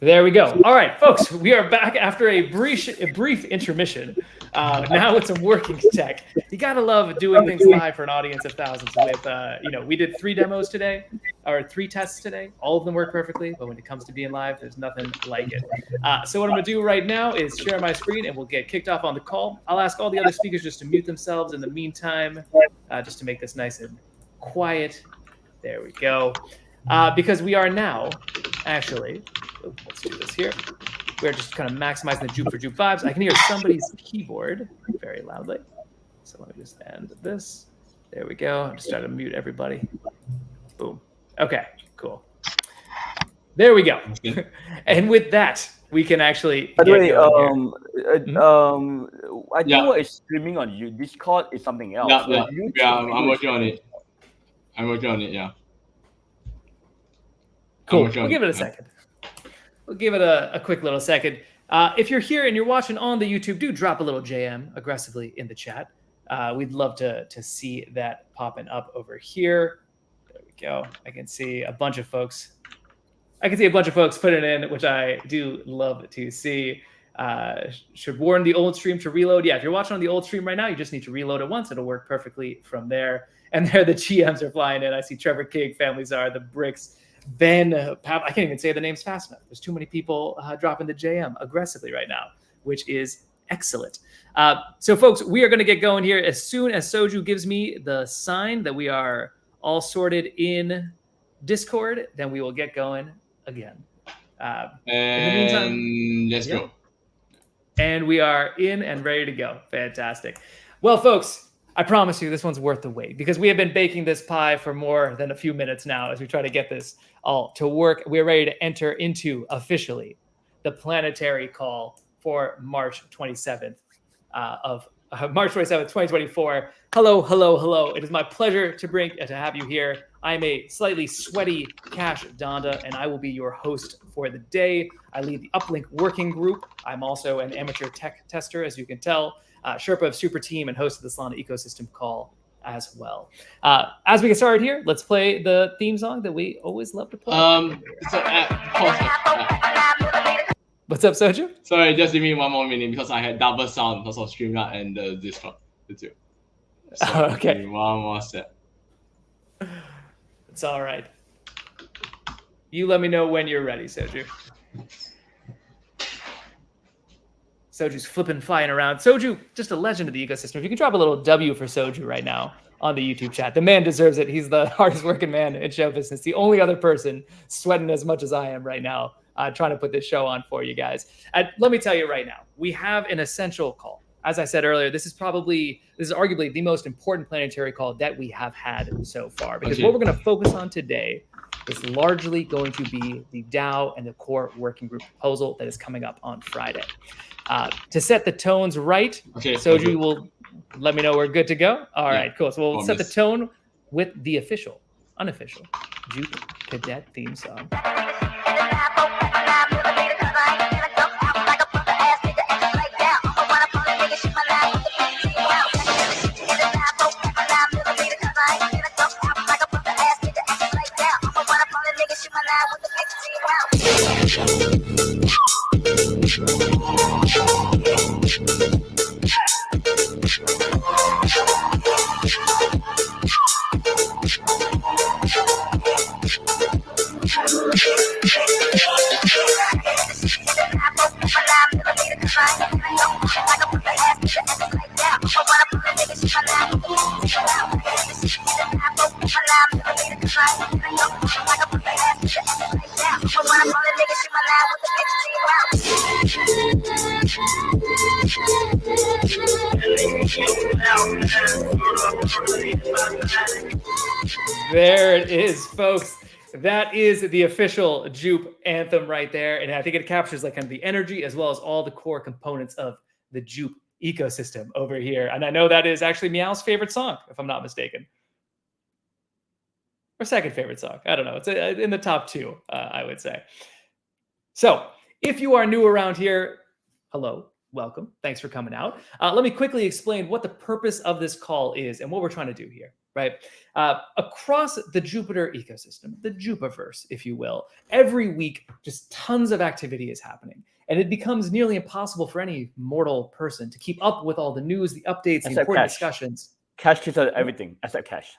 There we go. All right, folks, we are back after a brief intermission. Now with some working tech. You gotta love doing things live for an audience of thousands. With we did 3 demos today, or 3 tests today. All of them work perfectly, but when it comes to being live, there's nothing like it. So what I'm gonna do right now is share my screen, and we'll get kicked off on the call. I'll ask all the other speakers just to mute themselves in the meantime, just to make this nice and quiet. There we go. Because we are now actually. Let's do this here. We're just kind of maximizing the juke for juke vibes. I can hear somebody's keyboard very loudly. So let me just end this. There we go. I'm just trying to mute everybody. Boom. Okay, cool. There we go. And with that, we can actually. By the way, I think what is streaming on you Discord is something else. Yeah, I'm working on it. Yeah. Cool. We'll give it a second. We'll give it a quick little second. If you're here and you're watching on the YouTube, do drop a little JM aggressively in the chat. We'd love to see that popping up over here. There we go. I can see a bunch of folks. put it in, which I do love to see. Should warn the old stream to reload. Yeah, if you're watching on the old stream right now, you just need to reload it once. It'll work perfectly from there. And there the GMs are flying in. I see Trevor King, Family Czar, the Bricks, Ben, Poap. I can't even say the names fast enough. There's too many people dropping the JM aggressively right now, which is excellent. So, folks, we are going to get going here as soon as Soju gives me the sign that we are all sorted in Discord. Then we will get going again. In the meantime, let's go. And we are in and ready to go. Fantastic. Well, folks, I promise you this one's worth the wait because we have been baking this pie for more than a few minutes now as we try to get this all to work. We're ready to enter into officially the planetary call for March 27th March 27th, 2024. Hello. It is my pleasure to have you here. I'm a slightly sweaty Cash Donda, and I will be your host for the day. I lead the Uplink working group. I'm also an amateur tech tester, as you can tell. Sherpa of Super Team and host of the Solana ecosystem call as well. As we get started here, let's play the theme song that we always love to play. What's up, Soju? Sorry, just give me 1 more minute because I had double sound because of StreamYard and the Discord. The two. So okay. Give me 1 more step. It's all right. You let me know when you're ready, Soju. Soju's flying around. Soju, just a legend of the ecosystem. If you can drop a little W for Soju right now on the YouTube chat. The man deserves it. He's the hardest working man in show business. The only other person sweating as much as I am right now, trying to put this show on for you guys. Let me tell you right now, we have an essential call. As I said earlier, this is arguably the most important planetary call that we have had so far. Because what we're going to focus on today is largely going to be the DAO and the core working group proposal that is coming up on Friday. To set the tones right, Soju will let me know we're good to go. All right, cool. So we'll set the tone with the unofficial Juke Cadet theme song. There it is, folks. That is the official Jupe anthem right there. And I think it captures like kind of the energy as well as all the core components of the Jupe ecosystem over here. And I know that is actually Meow's favorite song, if I'm not mistaken. Or second favorite song. I don't know. It's in the top 2, I would say. So if you are new around here, hello, welcome. Thanks for coming out. Let me quickly explain what the purpose of this call is and what we're trying to do here. right? Across the Jupiter ecosystem, the Jupiverse, if you will, every week, just tons of activity is happening. And it becomes nearly impossible for any mortal person to keep up with all the news, the updates, the important discussions. Cash takes out everything except cash.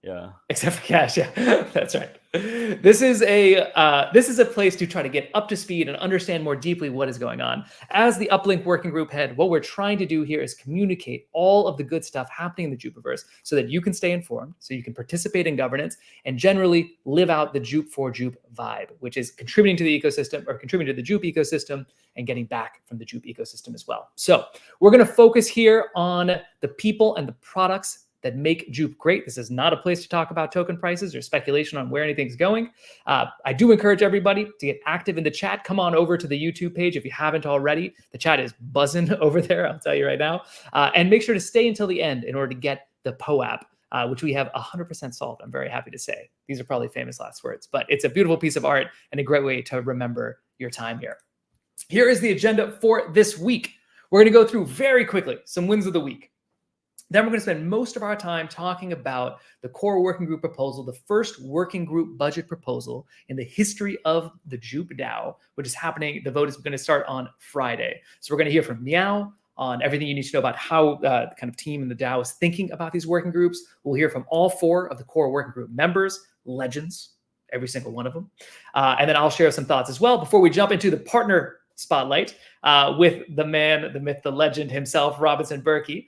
Yeah. Except for cash, yeah, that's right. This is a place to try to get up to speed and understand more deeply what is going on. As the Uplink working group head, what we're trying to do here is communicate all of the good stuff happening in the Jupiverse so that you can stay informed, so you can participate in governance, and generally live out the Jup for Jup vibe, which is contributing to the ecosystem or contributing to the Jup ecosystem and getting back from the Jup ecosystem as well. So we're going to focus here on the people and the products that make Jup great. This is not a place to talk about token prices or speculation on where anything's going. I do encourage everybody to get active in the chat. Come on over to the YouTube page if you haven't already. The chat is buzzing over there, I'll tell you right now. And make sure to stay until the end in order to get the Poap, which we have 100% solved, I'm very happy to say. These are probably famous last words, but it's a beautiful piece of art and a great way to remember your time here. Here is the agenda for this week. We're going to go through very quickly some wins of the week. Then we're going to spend most of our time talking about the core working group proposal, the first working group budget proposal in the history of the Jup DAO, which is happening. The vote is going to start on Friday. So we're going to hear from Meow on everything you need to know about how the kind of team in the DAO is thinking about these working groups. We'll hear from all 4 of the core working group members, legends, every single one of them. And then I'll share some thoughts as well before we jump into the partner spotlight with the man, the myth, the legend himself, Robinson Berkey.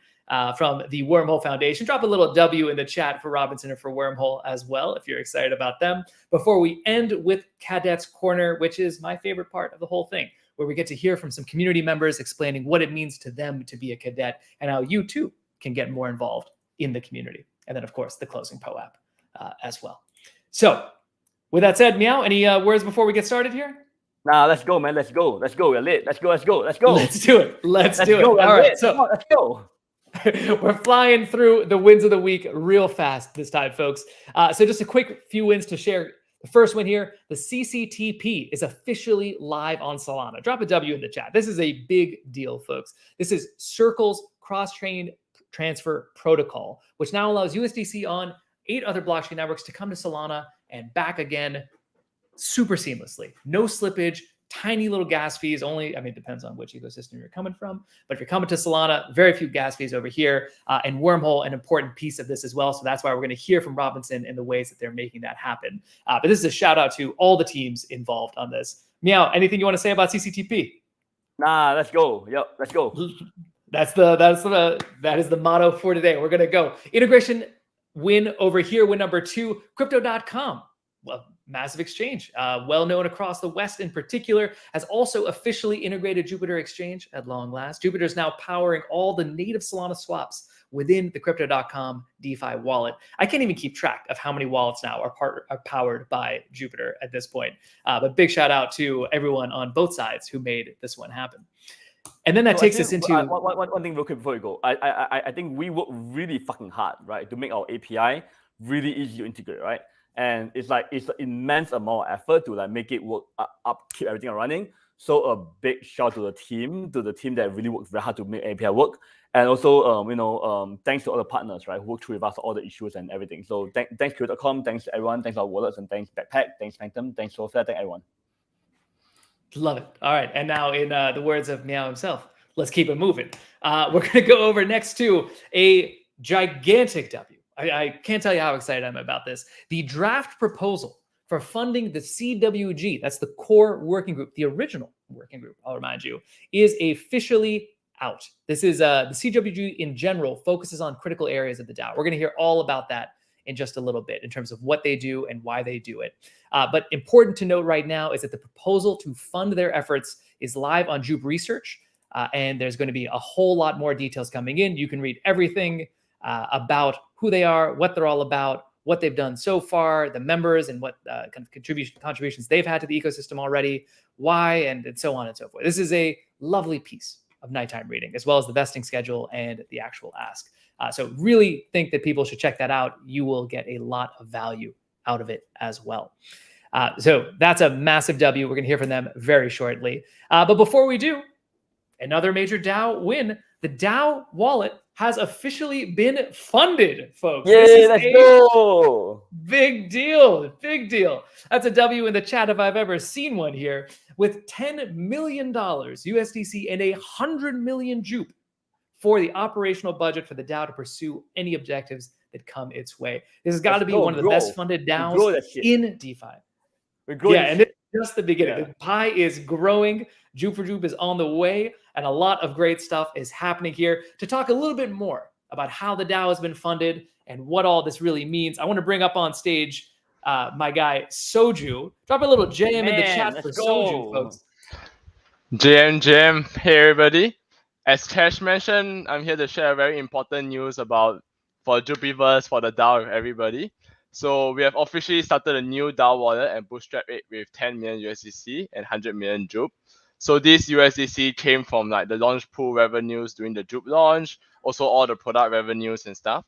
From the Wormhole Foundation. Drop a little W in the chat for Robinson or for Wormhole as well, if you're excited about them. Before we end with Cadet's Corner, which is my favorite part of the whole thing, where we get to hear from some community members explaining what it means to them to be a cadet and how you too can get more involved in the community. And then, of course, the closing Poap as well. So with that said, Meow, any words before we get started here? Nah, let's go, man. Let's go. Let's go. We're late. Let's go. Let's go. Let's go. Let's do it. Let's do it. Go. All right. So let's go. We're flying through the wins of the week real fast this time, folks. So just a quick few wins to share. The first one here, the CCTP is officially live on Solana. Drop a W in the chat. This is a big deal, folks. This is Circle's cross-chain transfer protocol, which now allows USDC on 8 other blockchain networks to come to Solana and back again super seamlessly. No slippage. Tiny little gas fees only. I mean, it depends on which ecosystem you're coming from. But if you're coming to Solana, very few gas fees over here. And Wormhole, an important piece of this as well. So that's why we're going to hear from Robinson in the ways that they're making that happen. But this is a shout out to all the teams involved on this. Meow, anything you want to say about CCTP? Nah, let's go. Yep, let's go. That is the motto for today. We're going to go. Integration win over here. Win number 2, Crypto.com. Well, massive exchange, well known across the West in particular, has also officially integrated Jupiter Exchange at long last. Jupiter is now powering all the native Solana swaps within the Crypto.com DeFi wallet. I can't even keep track of how many wallets now are powered by Jupiter at this point. But big shout out to everyone on both sides who made this one happen. And then that takes us into one thing real quick before we go. I think we work really fucking hard, right, to make our API really easy to integrate, right? And it's an immense amount of effort to make it work up, keep everything running. So a big shout to the team that really works very hard to make API work. And also, thanks to all the partners, right, who work through with us all the issues and everything. So thanks Q.com, thanks to everyone, thanks our wallets, and thanks Backpack, thanks Phantom, thanks Soulfare, thanks everyone. Love it. All right. And now in the words of Meow himself, let's keep it moving. We're going to go over next to a gigantic W. I can't tell you how excited I am about this. The draft proposal for funding the CWG, that's the core working group, the original working group, I'll remind you, is officially out. This is the CWG in general focuses on critical areas of the DAO. We're going to hear all about that in just a little bit in terms of what they do and why they do it. But important to note right now is that the proposal to fund their efforts is live on Jup Research, and there's going to be a whole lot more details coming in. You can read everything about who they are, what they're all about, what they've done so far, the members and what kind of contributions they've had to the ecosystem already, why, and so on and so forth. This is a lovely piece of nighttime reading, as well as the vesting schedule and the actual ask. So really think that people should check that out. You will get a lot of value out of it as well. So that's a massive W. We're going to hear from them very shortly. But before we do, another major DAO win. The DAO wallet has officially been funded, folks. Yay, This is let's a go! big deal. Big deal. That's a W in the chat if I've ever seen one here. With $10 million USDC and 100 million jupe for the operational budget for the DAO to pursue any objectives that come its way. This has got to be one of the best funded DAOs in DeFi. Yeah, and it's just the beginning. The pie is growing. Jupe for Jupe is on the way, and a lot of great stuff is happening here. To talk a little bit more about how the DAO has been funded and what all this really means, I want to bring up on stage my guy Soju. Drop a little JM in the chat for Soju, folks. JM, hey everybody. As Cash mentioned, I'm here to share very important news for Jupiverse, for the DAO with everybody. So we have officially started a new DAO wallet and bootstrap it with 10 million USDC and 100 million Jupe. So this USDC came from like the launch pool revenues during the Jupe launch, also all the product revenues and stuff.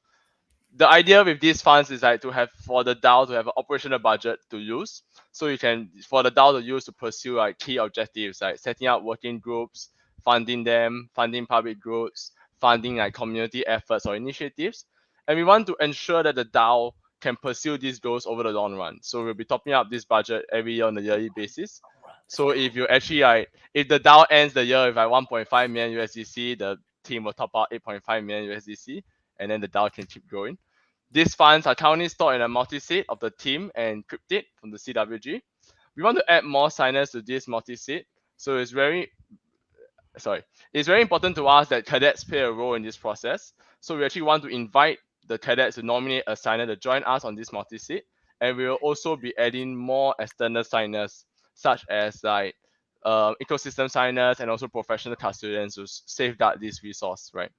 The idea with these funds is like for the DAO to have an operational budget to use. So for the DAO to use to pursue like key objectives like setting up working groups, funding them, funding public groups, funding like community efforts or initiatives. And we want to ensure that the DAO can pursue these goals over the long run. So we'll be topping up this budget every year on a yearly basis. So if you actually if the DAO ends the year with like 1.5 million USDC, the team will top up 8.5 million USDC, and then the DAO can keep growing. These funds are currently stored in a multi-sig of the team and encrypted from the CWG. We want to add more signers to this multi-sig. So it's very important to us that cadets play a role in this process. So we actually want to invite the cadets to nominate a signer to join us on this multi-sig. And we will also be adding more external signers, such as like ecosystem signers and also professional custodians to safeguard this resource, right?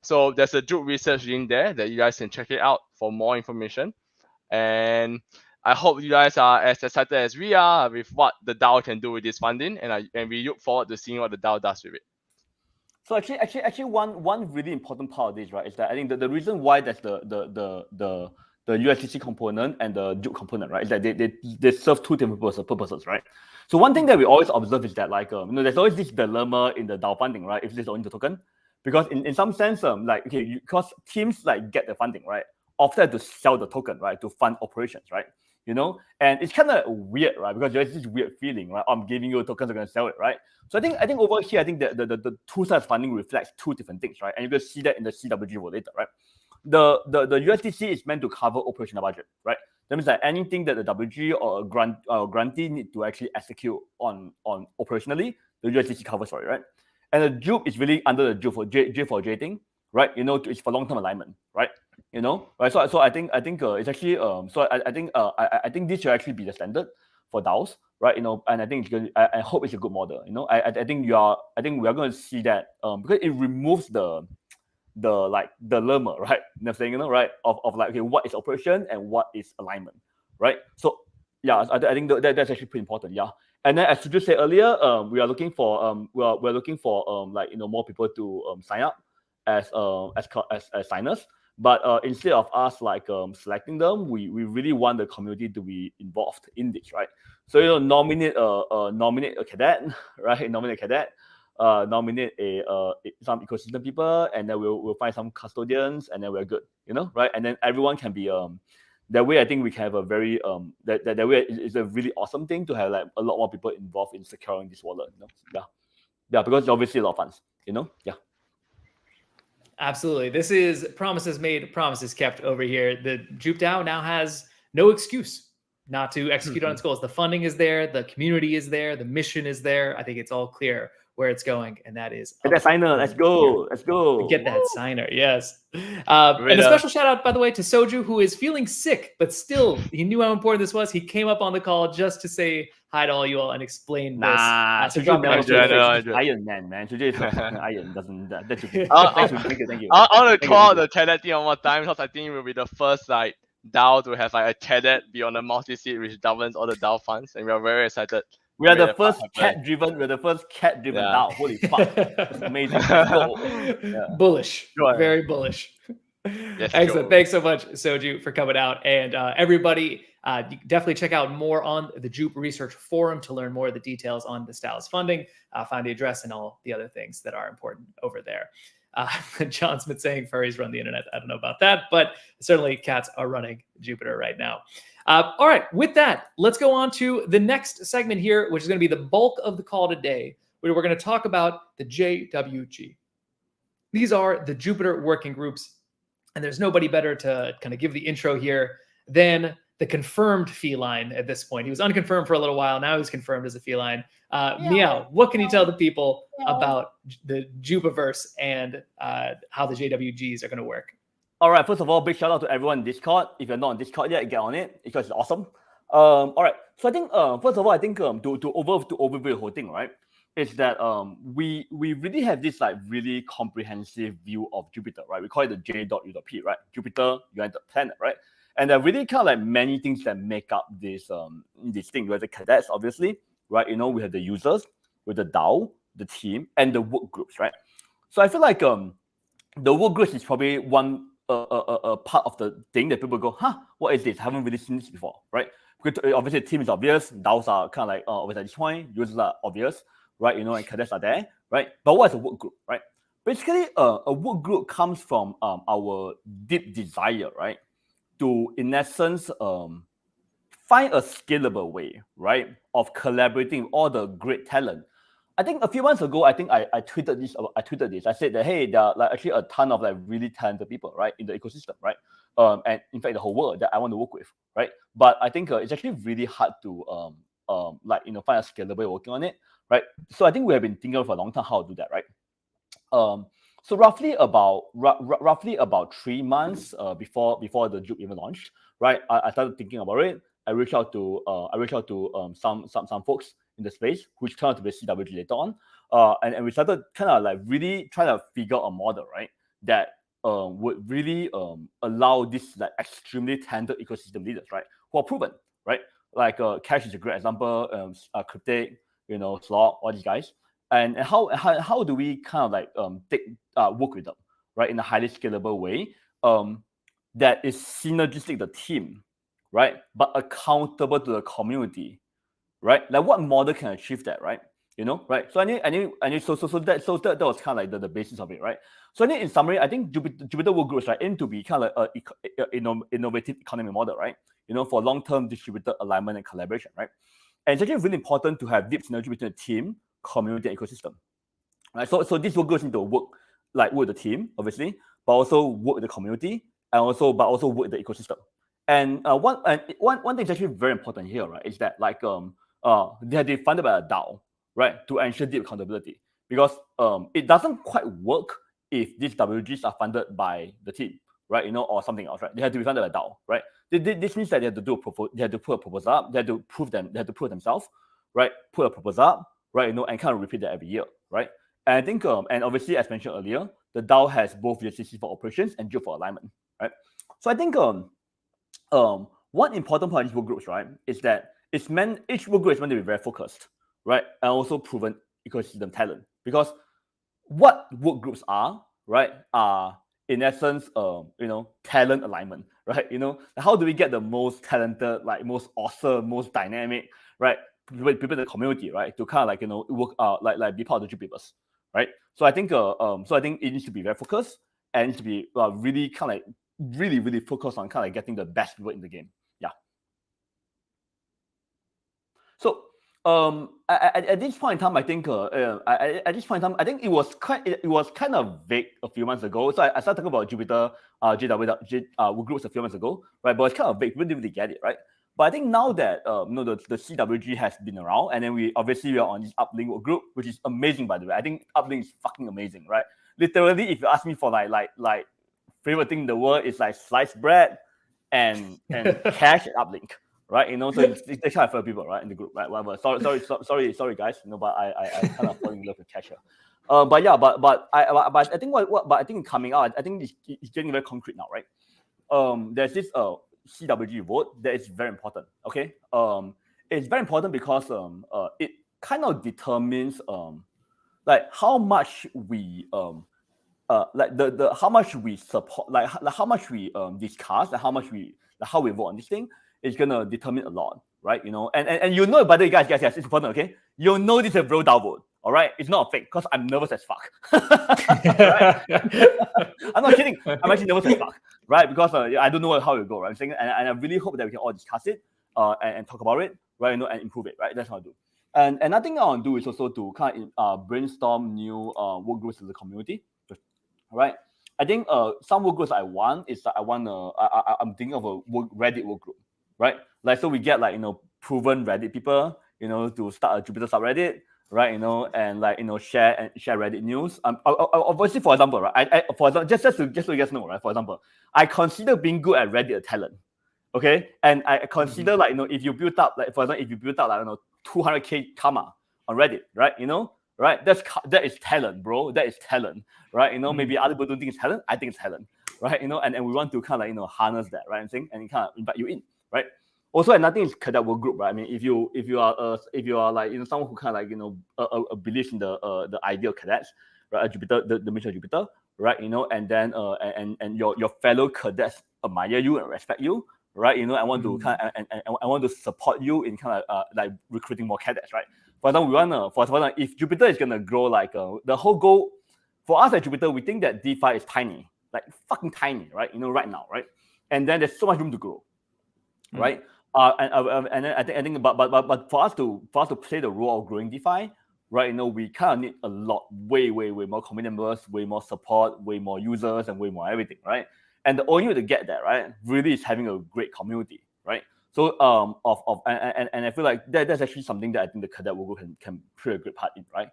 So there's a Jupe research link there that you guys can check it out for more information. And I hope you guys are as excited as we are with what the DAO can do with this funding, and we look forward to seeing what the DAO does with it. So actually, one really important part of this, right, is that I think the reason why there's the USDC component and the Jupe component, right, is that they serve two different purposes, right? So one thing that we always observe is that there's always this dilemma in the DAO funding, right? If it's only the token, because in some sense, because teams get the funding, right, often have to sell the token, right, to fund operations, right? And it's kind of weird, right? Because there's this weird feeling, right? I'm giving you tokens, I'm gonna sell it, right? So I think over here, the two sides funding reflects two different things, right? And you can see that in the CWG later, right? The USDC is meant to cover operational budget, right? That means that anything that the WG or a grantee need to actually execute on operationally, the USDC covers for it, right? And the Jupe is really under the Jupe for J thing, right? It's for long-term alignment, right? Right? So I think it's actually I think this should actually be the standard for DAOs, right? And I think I hope it's a good model. I think we are going to see that because it removes the dilemma, right? Right? Of what is operation and what is alignment, right? So yeah, I think that's actually pretty important. Yeah. And then, as you just said earlier, we are looking for we're looking for more people to sign up as signers. But instead of us selecting them, we really want the community to be involved in this, right? So nominate a cadet, right? Nominate a cadet, nominate some ecosystem people, and then we'll find some custodians, and then we're good, right? And then everyone can be that way. I think we can have a very that way is a really awesome thing to have a lot more people involved in securing this wallet. Yeah, because it's obviously a lot of funds. Yeah. Absolutely. This is promises made, promises kept over here. The Jupe DAO now has no excuse not to execute on its goals. The funding is there, the community is there, the mission is there. I think it's all clear where it's going, and that is get that signer. Let's go. Let's go. Get that signer. Yes. And a special shout out, by the way, to Soju, who is feeling sick, but still he knew how important this was. He came up on the call just to say hi to all you all and explain this. Iron Man. Today is Iron. Thank you. I want to call out the Cadet team one more time because I think it will be the first DAO to have a Cadet be on the multi-sig which governs all the DAO funds, and we are very excited. We are the first cat-driven. We're the first cat-driven DAO. Holy fuck! It's amazing. Yeah. Bullish. Very bullish. Yes, excellent. Thanks so much, Soju, for coming out. And everybody, definitely check out more on the Jupe Research Forum to learn more of the details on the DAO's funding. Find the address and all the other things that are important over there. John Smith saying furries run the internet. I don't know about that, but certainly cats are running Jupiter right now. All right, with that, let's go on to the next segment here, which is going to be the bulk of the call today, where we're going to talk about the JWG. These are the Jupiter working groups, and there's nobody better to kind of give the intro here than the confirmed feline at this point. He was unconfirmed for a little while. Now he's confirmed as a feline. Meow, what can you tell the people about the Jupiverse and how the JWGs are going to work? All right, first of all, big shout out to everyone in Discord. If you're not on Discord yet, get on it because it's awesome. All right, so I think first of all, I think to overview the whole thing, right, is that we really have this like really comprehensive view of Jupiter, right? We call it the J.U.P, right? Jupiter, United Planet, right? And there are really kind of like many things that make up this thing. We have the cadets, obviously, right? You know, we have the users, with the DAO, the team, and the work groups, right? So I feel like the work groups is probably one part of the thing that people go, huh, what is this? I haven't really seen this before, right? Because obviously the team is obvious, DAOs are kind of like obvious at this point, users are obvious, right? You know, and cadets are there, right? But what is a work group, right? Basically, a work group comes from our deep desire, right? To, in essence, find a scalable way, right, of collaborating with all the great talent. I think a few months ago, I think I tweeted this. I said that, hey, there are like actually a ton of like really talented people, right, in the ecosystem, right, and in fact the whole world that I want to work with, right. But I think it's actually really hard to like, you know, find a scalable way of working on it, right. So I think we have been thinking for a long time how to do that, right. So roughly about 3 months before the Jupe even launched, right? I started thinking about it. I reached out to some folks in the space, which turned out to be CWG later on, and we started kind of like really trying to figure out a model, right, that would really allow this like extremely talented ecosystem leaders, right, who are proven, right? Like Cash is a great example, Cryptic, you know, Slot, all these guys. And how do we kind of like work with them, right, in a highly scalable way that is synergistic to the team, right, but accountable to the community, right? Like what model can achieve that, right? You know, right? So that was kind of like the basis of it, right? So in summary, I think Jupiter work groups, right, aim to be kind of like a innovative economy model, right? You know, for long-term distributed alignment and collaboration, right? And it's actually really important to have deep synergy between the team, community, and ecosystem, right? So this work goes into work like with the team, obviously, but also work with the community, and also work with the ecosystem. And one thing that's actually very important here, right, is that like they have been funded by a DAO, right, to ensure deep accountability, because it doesn't quite work if these WGs are funded by the team, right, you know, or something else, right? They have to be funded by a DAO, right? This means that they have to they have to put a proposal up, they have to prove themselves, right? Put a proposal up, right, you know, and kind of repeat that every year, right? And I think, and obviously, as mentioned earlier, the DAO has both VCC for operations and Jupe for alignment, right? So I think one important part of these work groups, right, is that each work group is meant to be very focused, right, and also proven ecosystem talent. Because what work groups are, right, are in essence, you know, talent alignment, right? You know, how do we get the most talented, like most awesome, most dynamic, right, people in the community, right, to kind of like, you know, work like be part of the Jupiters, right? So I think it needs to be very focused and it needs to be really kind of like really focused on kind of like getting the best people in the game. Yeah. So at this point in time, I think I think it was kind of vague a few months ago. So I started talking about Jupiter work groups a few months ago, right? But it's kind of vague. We didn't really get it, right? But I think now that you know, the CWG has been around, and then we are on this Uplink work group, which is amazing, by the way. I think Uplink is fucking amazing, right? Literally, if you ask me for like favorite thing in the world, is like sliced bread and cash at Uplink. Right, you know, so it's kind of favorite people, right, in the group, right? Whatever. Sorry, guys. You know, but I kind of fall in love with Casher. But yeah, but I think but I think coming out, I think it's getting very concrete now, right? There's this CWG vote that is very important. Okay, it's very important because it kind of determines like how much we like the how much we support, like how much we discuss, and how we vote on this thing. Is gonna determine a lot, right? You know, and you know, by the way, guys, it's important, okay? You know this is a bro DAO vote, All right, it's not a fake because I'm nervous as fuck. Right? I'm not kidding. I'm actually nervous as fuck, right? Because I don't know how it will go, right? I'm saying, and I really hope that we can all discuss it and talk about it, right? And improve it, right? That's what I do. And another thing I want to do is also to kind of brainstorm new work groups in the community, right? I think some work groups I want is that I'm thinking of a Reddit work group, right? Like, so we get like, proven Reddit people, to start a Jupyter subreddit, right? And share Reddit news. Obviously, for example, right? For example, just so you guys know, right? For example, I consider being good at Reddit a talent, okay? And I consider like, if you build up, like, for example, if you build up like 200k karma on Reddit, right? Right? That is talent, bro. That is talent, right? Maybe other people don't think it's talent. I think it's talent, right? And we want to kind of like harness that, right? And kind of invite you in, right? Also, another thing is cadet work group, right? I mean, if you are like someone who kind of like believes in the idea of cadets, right? Jupyter, the mission of Jupyter, right? And then and your fellow cadets admire you and respect you, right? I want to kind of, and I want to support you in kind of like recruiting more cadets, right? For example, if Jupyter is gonna grow, like the whole goal for us at Jupyter, we think that DeFi is tiny, like fucking tiny, right? Right now, right? And then there's so much room to grow, right? And then I think, but for us to play the role of growing DeFi, right? We kind of need a lot, way more community members, way more support, way more users, and way more everything, right? And the only way to get that, right, really is having a great community, right? So and I feel like that's actually something that I think the cadet will can play a great part in, right?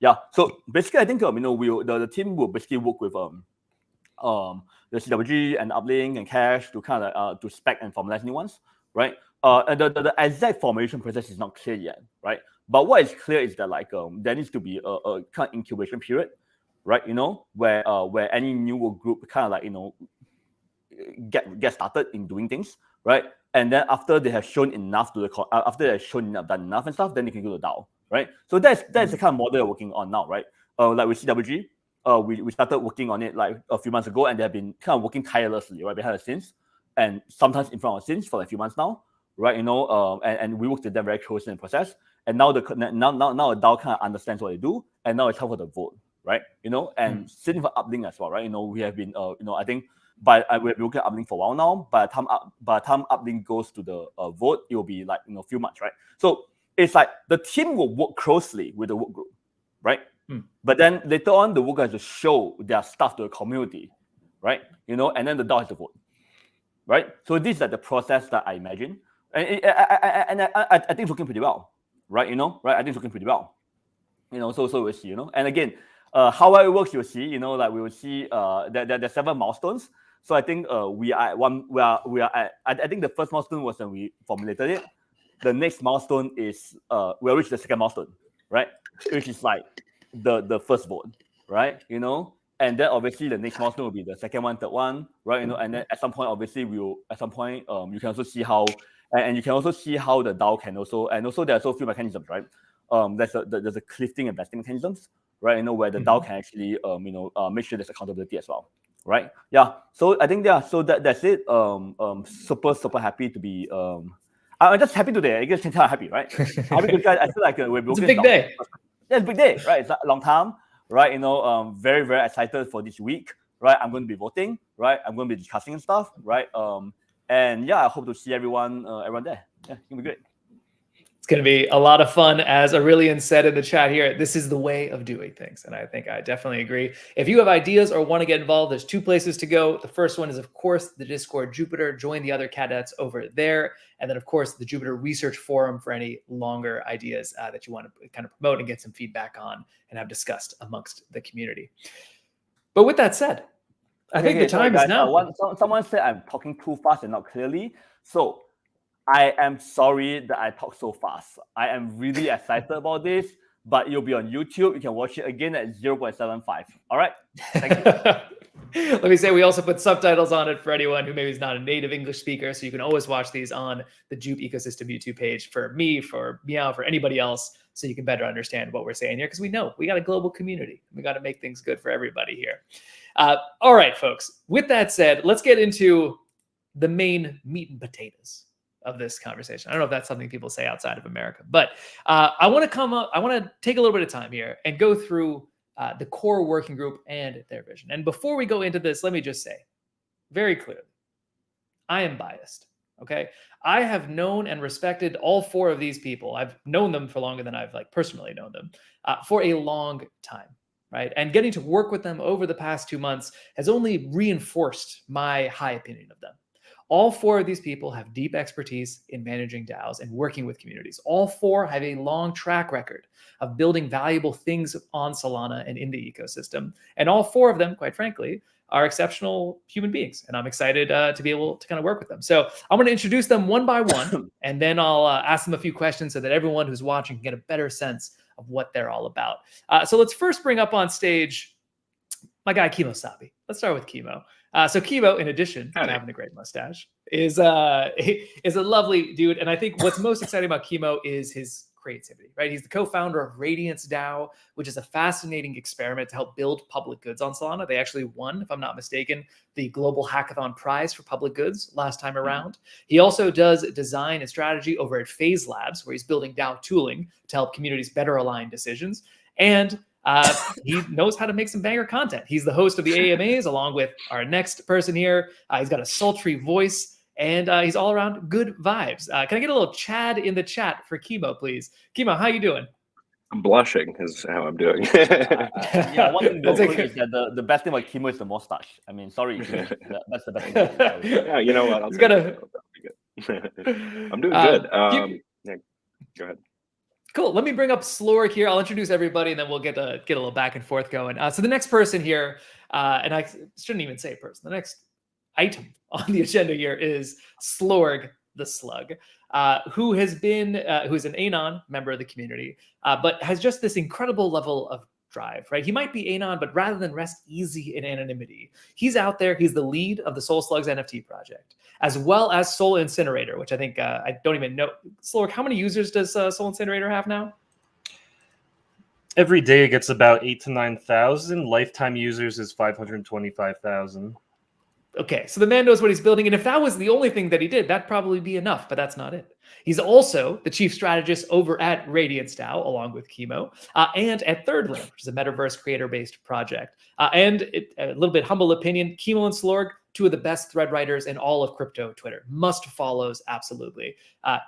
Yeah. So basically, I think the team will basically work with the CWG and Uplink and Cash to kind of to spec and formalize new ones, right? And the exact formation process is not clear yet, right? But what is clear is that like there needs to be a kind of incubation period, right? Where any new work group kind of like get started in doing things, right? And then after they have shown enough done enough and stuff, then they can go to DAO, right? So that's the kind of model we're working on now, right? Like with CWG, we started working on it like a few months ago, and they've been kind of working tirelessly, right, behind the scenes, and sometimes in front of the scenes for like a few months now, right? And we worked with them very closely in the process. And now the DAO kind of understands what they do, and now it's time for the vote, right? And sitting for Uplink as well, right? We have been, I think. But we've been working at Uplink for a while now. By the time Uplink goes to the vote, it will be like a few months, right? So it's like the team will work closely with the work group, right? But then later on, the work has to show their stuff to the community, right? And then the DAO has to vote, right? So this is like the process that I imagine, and I think it's working pretty well, right? Right? I think it's working pretty well, So we'll see, And again, how it works, you'll see, like we will see there are 7 milestones. So I think we are at, I think the first milestone was when we formulated it. The next milestone is we'll reach the second milestone, right? Which is like the first vote, right? And then obviously the next milestone will be the second one, third one, right? And then at some point, obviously you can also see how, and you can also see how the DAO can also, and also there are also a few mechanisms, right? There's a cliffing and vesting mechanisms, right? Where the DAO can actually make sure there's accountability as well, right? Yeah. So I think so that's it. Super happy to be. I'm just happy today. I guess you can tell I'm happy, right? Happy because I feel like it's a big day. Yeah, it's a big day, right? It's a long time, right? Very excited for this week, right? I'm going to be voting, right? I'm going to be discussing and stuff, right? And yeah, I hope to see everyone there. Yeah, it's gonna be great. It's going to be a lot of fun. As Aurelian said in the chat here, this is the way of doing things. And I think I definitely agree. If you have ideas or want to get involved, there's 2 places to go. The first one is, of course, the Discord Jupyter. Join the other cadets over there. And then, of course, the Jupyter Research Forum for any longer ideas that you want to kind of promote and get some feedback on and have discussed amongst the community. But with that said, I think the time is now. Someone said I'm talking too fast and not clearly. So I am sorry that I talk so fast. I am really excited about this, but it'll be on YouTube. You can watch it again at 0.75. All right? Thank you. Let me say, we also put subtitles on it for anyone who maybe is not a native English speaker. So you can always watch these on the Jupe Ecosystem YouTube page for me, for Meow, for anybody else, so you can better understand what we're saying here. Because we know we got a global community. We got to make things good for everybody here. All right, folks. With that said, let's get into the main meat and potatoes of this conversation. I don't know if that's something people say outside of America, but I want to take a little bit of time here and go through the core working group and their vision. And before we go into this, let me just say very clearly, I am biased. Okay. I have known and respected all four of these people. I've known them for longer than I've personally known them for a long time. Right. And getting to work with them over the past 2 months has only reinforced my high opinion of them. All four of these people have deep expertise in managing DAOs and working with communities. All four have a long track record of building valuable things on Solana and in the ecosystem. And all four of them, quite frankly, are exceptional human beings. And I'm excited to be able to kind of work with them. So I'm going to introduce them one by one, and then I'll ask them a few questions so that everyone who's watching can get a better sense of what they're all about. So let's first bring up on stage my guy, Kimo Sabi. Let's start with Kimo. So Kimo, in addition to having a great mustache, is a lovely dude. And I think what's most exciting about Kimo is his creativity, right? He's the co-founder of Radiance DAO, which is a fascinating experiment to help build public goods on Solana. They actually won, if I'm not mistaken, the Global Hackathon Prize for public goods last time around. He also does design and strategy over at Phase Labs, where he's building DAO tooling to help communities better align decisions. And he knows how to make some banger content. He's the host of the AMAs, along with our next person here. He's got a sultry voice, and he's all around good vibes. Can I get a little Chad in the chat for Kimo, please? Kimo, how you doing? I'm blushing is how I'm doing. Yeah, one thing is that the best thing about Kimo is the mustache. I mean, sorry, Kimo, that's the best thing. Yeah, you know what? He's gotta... I'm doing good. Yeah, go ahead. Cool. Let me bring up Slorg here. I'll introduce everybody, and then we'll get a little back and forth going. So the next person here, and I shouldn't even say person. The next item on the agenda here is Slorg the Slug, who is an Anon member of the community, but has just this incredible level of drive, right? He might be Anon, but rather than rest easy in anonymity, he's out there. He's the lead of the Soul Slugs NFT project, as well as Soul Incinerator, which I think I don't even know. Slorg, how many users does Soul Incinerator have now? Every day it gets about 8,000 to 9,000. Lifetime users is 525,000. Okay, so the man knows what he's building, and if that was the only thing that he did, that'd probably be enough, but that's not it. He's also the chief strategist over at Radiance DAO, along with Kimo, and at Thirdland, which is a metaverse creator-based project. And a little bit humble opinion, Kimo and Slorg, two of the best thread writers in all of crypto Twitter. Must follows, absolutely.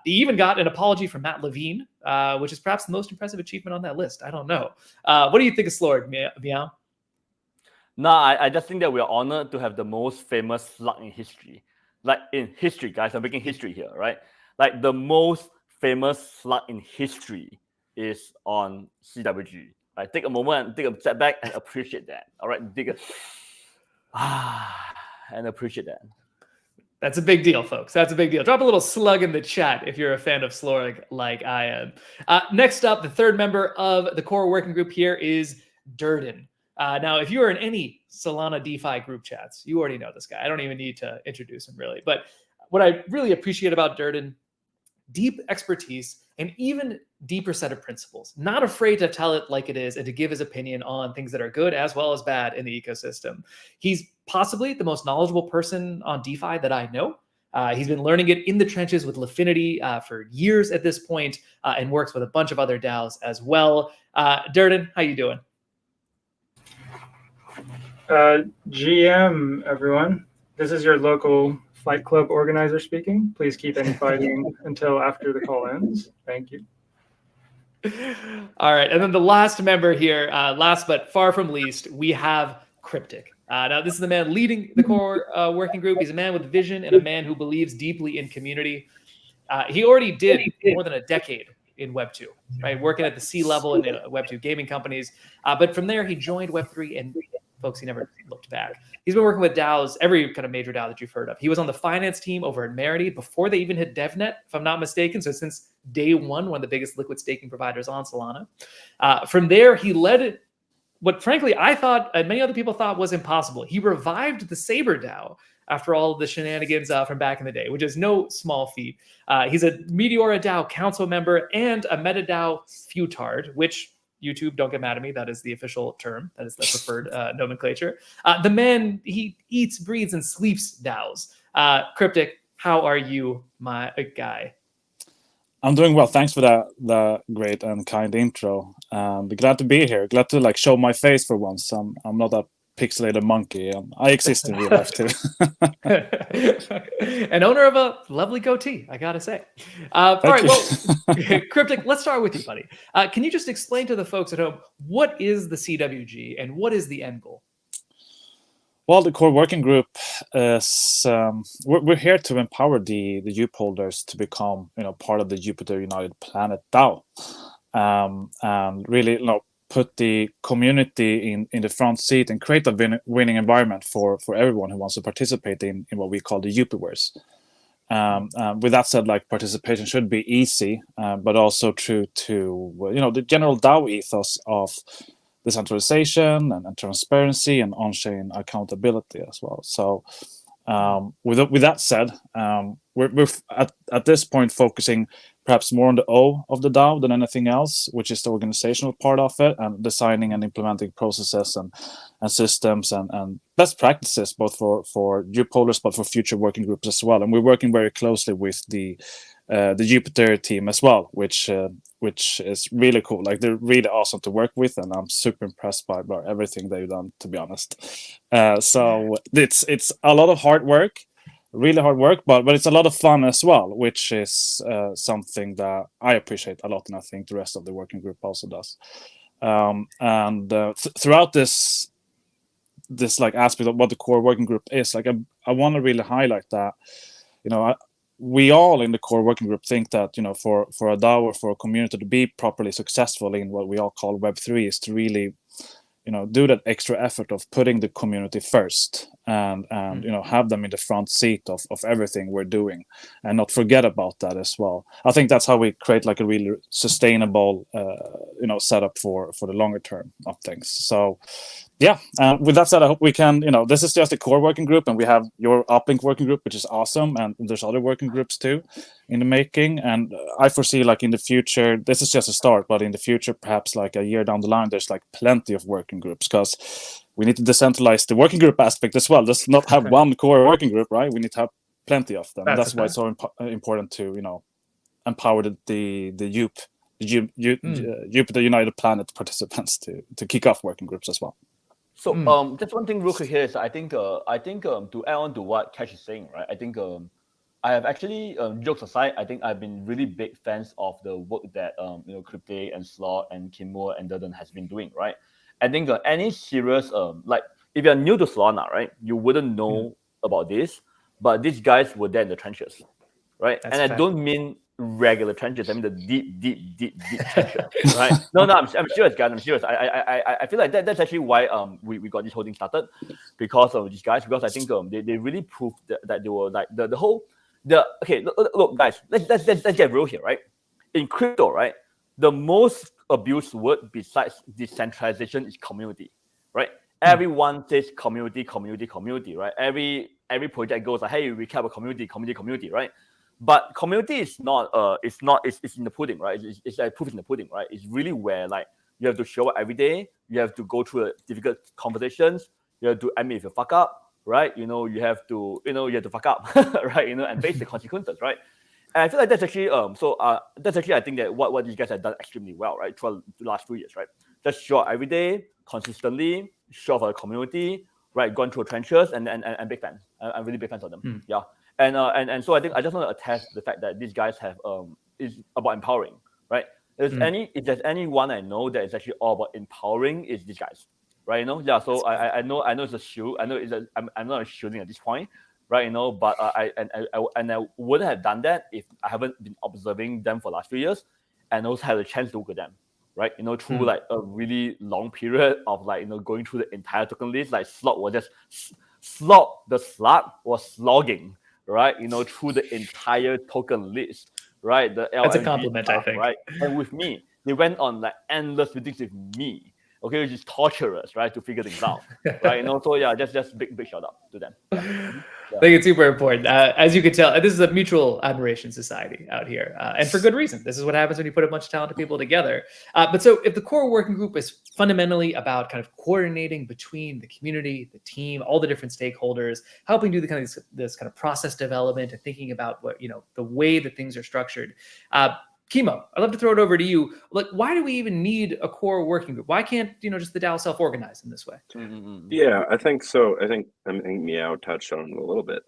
He even got an apology from Matt Levine, which is perhaps the most impressive achievement on that list. I don't know. What do you think of Slorg, Meow? No, I just think that we are honored to have the most famous slug in history. Like in history, guys, I'm making history here, right? Like the most famous slug in history is on CWG. Right? Take a moment and take a step back and appreciate that. All right, and appreciate that. That's a big deal, folks. That's a big deal. Drop a little slug in the chat if you're a fan of Slorg like I am. Next up, the third member of the core working group here is Durden. Now, if you are in any Solana DeFi group chats, you already know this guy. I don't even need to introduce him, really. But what I really appreciate about Durden, deep expertise, and even deeper set of principles. Not afraid to tell it like it is and to give his opinion on things that are good as well as bad in the ecosystem. He's possibly the most knowledgeable person on DeFi that I know. He's been learning it in the trenches with Lifinity for years at this point, and works with a bunch of other DAOs as well. Durden, how you doing? GM, everyone. This is your local Fight Club organizer speaking. Please keep any fighting until after the call ends. Thank you. All right. And then the last member here, last but far from least, we have Cryptic. Now, this is the man leading the core working group. He's a man with vision and a man who believes deeply in community. He already did more than a decade in Web2, right? Working at the C-level in Web2 gaming companies. But from there, he joined Web3, and folks, he never looked back. He's been working with DAOs, every kind of major DAO that you've heard of. He was on the finance team over at Merity before they even hit DevNet, if I'm not mistaken. So since day one of the biggest liquid staking providers on Solana. From there, he led what, frankly, I thought and many other people thought was impossible. He revived the Saber DAO after all of the shenanigans from back in the day, which is no small feat. He's a Meteora DAO council member and a MetaDAO futard, which YouTube, don't get mad at me. That is the official term. That is the preferred nomenclature. The man, he eats, breathes, and sleeps DAOs. Cryptic, How are you, my guy? I'm doing well. Thanks for the great and kind intro. Glad to be here. Glad to show my face for once. I'm not a pixelated monkey. I exist in real life too. And owner of a lovely goatee, I gotta say. All right, well, Cryptic, let's start with you, buddy. Can you just explain to the folks at home what is the CWG and what is the end goal? Well, the core working group is we're here to empower the JUP holders to become part of the Jupiter United Planet DAO, and really put the community in the front seat and create a winning environment for everyone who wants to participate in what we call the Jupiverse. With that said, participation should be easy, but also true to the general DAO ethos of decentralization and transparency and on-chain accountability as well. So with that said, we're at this point focusing perhaps more on the O of the DAO than anything else, which is the organizational part of it, and designing and implementing processes and systems and best practices, both for JUP holders, but for future working groups as well. And we're working very closely with the Jupiter team as well, which is really cool. They're really awesome to work with, and I'm super impressed by everything they've done, to be honest. So it's a lot of hard work, really hard work, but it's a lot of fun as well, which is something that I appreciate a lot, and I think the rest of the working group also does. Throughout this aspect of what the core working group is, I want to really highlight that we all in the core working group think that for a DAO or for a community to be properly successful in what we all call Web3 is to really do that extra effort of putting the community first and have them in the front seat of everything we're doing, and not forget about that as well. I think that's how we create a really sustainable setup for the longer term of things. So yeah, with that said, I hope we can, this is just a core working group, and we have your uplink working group, which is awesome, and there's other working groups too in the making. And I foresee in the future, this is just a start, but in the future, perhaps a year down the line, there's plenty of working groups, because we need to decentralize the working group aspect as well. Just not have one core working group, right? We need to have plenty of them. That's why it's so important to empower the Jupiter United Planet participants to kick off working groups as well. So just one thing real quick here is I think to add on to what Cash is saying, right? I think I have actually, jokes aside, I think I've been really big fans of the work that Cryptic and Slot and Kimmo and Durden has been doing, right? I think any serious if you're new to Solana, right, you wouldn't know about this, but these guys were there in the trenches, right? That's and fair. I don't mean regular trenches. I mean the deep trenches, right? No, I'm serious, guys. I'm serious. I feel like that's actually why we got this whole thing started, because of these guys. Because I think they really proved that they were okay. Look, guys. Let's get real here, right? In crypto, right, the most abused word besides decentralization is community, right? Everyone says community, right? Every project goes hey, we care about community, right? But community is not it's in the pudding, right? It's proof in the pudding, right? It's really where you have to show up every day, you have to go through difficult conversations, you have to admit if you fuck up, right? You have to fuck up, right? And face the consequences, right? And I feel like that's actually I think that what these guys have done extremely well, right? Throughout the last 2 years, right? Just show up every day, consistently, show up for the community, right? Gone through trenches and big fans. I'm really big fans of them. Yeah. And so I think I just want to attest to the fact that these guys have is about empowering, right? If there's anyone I know that is actually all about empowering, is these guys, right? Yeah. So I know it's a shoe. I know I'm not shooting at this point, right? But I wouldn't have done that if I haven't been observing them for the last few years, and also had a chance to work with them, right? Through a really long period of going through the entire token list. Slot was just the slug was slogging, right? Through the entire token list, right? That's a compliment, stuff, I think. Right? And with me, they went on endless meetings with me, okay, which is torturous, right, to figure things out, right? And also, yeah, just big shout out to them. I think it's super important. As you can tell, this is a mutual admiration society out here, and for good reason. This is what happens when you put a bunch of talented people together. But so if the core working group is fundamentally about kind of coordinating between the community, the team, all the different stakeholders, helping do the kind of this kind of process development and thinking about what, the way that things are structured. Chemo, I'd love to throw it over to you. Like, why do we even need a core working group? Why can't, just the DAO self-organize in this way? Yeah, I think so. I think Meow touched on it a little bit,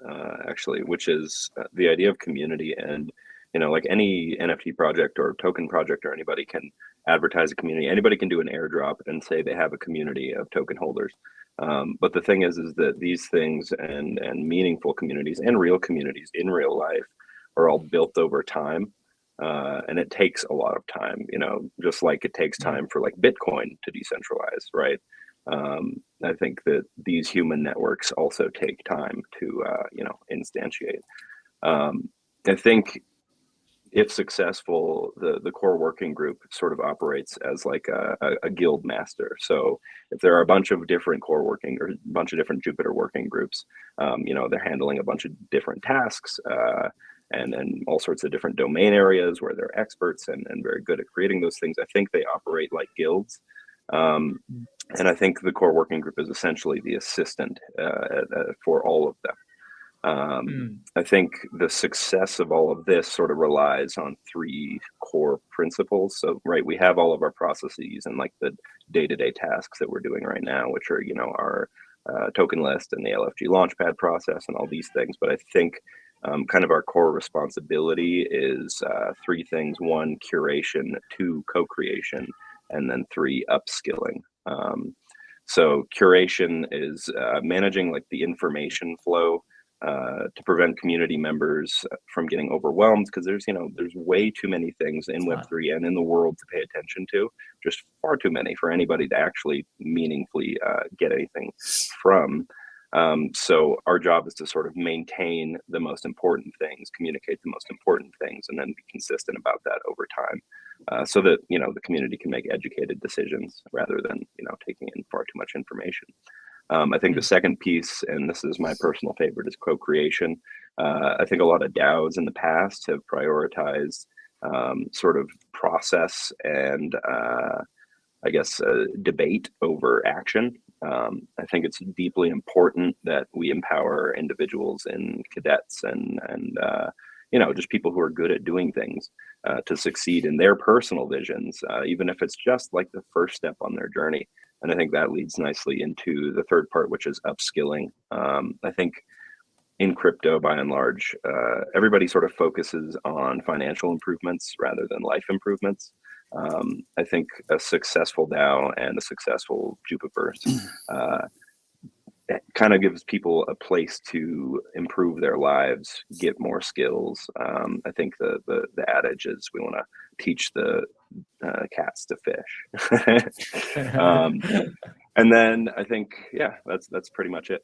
actually, which is the idea of community. And, like any NFT project or token project, or anybody can advertise a community. Anybody can do an airdrop and say they have a community of token holders. But the thing is that these things and meaningful communities and real communities in real life are all built over time. And it takes a lot of time, just like it takes time for like Bitcoin to decentralize, right? I think that these human networks also take time to, instantiate. I think if successful, the core working group sort of operates as like a guild master. So if there are a bunch of different a bunch of different Jupiter working groups, they're handling a bunch of different tasks, and then all sorts of different domain areas where they're experts and very good at creating those things. I think they operate like guilds. And I think the core working group is essentially the assistant for all of them. I think the success of all of this sort of relies on three core principles. So, right, we have all of our processes and like the day-to-day tasks that we're doing right now, which are, our token list and the LFG launchpad process and all these things. But I think kind of our core responsibility is three things: one, curation; two, co-creation; and then three, upskilling. So curation is managing like the information flow to prevent community members from getting overwhelmed, because there's way too many things in Web3 and in the world to pay attention to, just far too many for anybody to actually meaningfully get anything from. So our job is to sort of maintain the most important things, communicate the most important things, and then be consistent about that over time, so that the community can make educated decisions rather than taking in far too much information. I think the second piece, and this is my personal favorite, is co-creation. I think a lot of DAOs in the past have prioritized sort of process and I guess debate over action. I think it's deeply important that we empower individuals and cadets and just people who are good at doing things to succeed in their personal visions, even if it's just like the first step on their journey. And I think that leads nicely into the third part, which is upskilling. I think in crypto, by and large, everybody sort of focuses on financial improvements rather than life improvements. I think a successful DAO and a successful Jupiverse kind of gives people a place to improve their lives, get more skills. I think the adage is we want to teach the cats to fish. And then I think, that's pretty much it.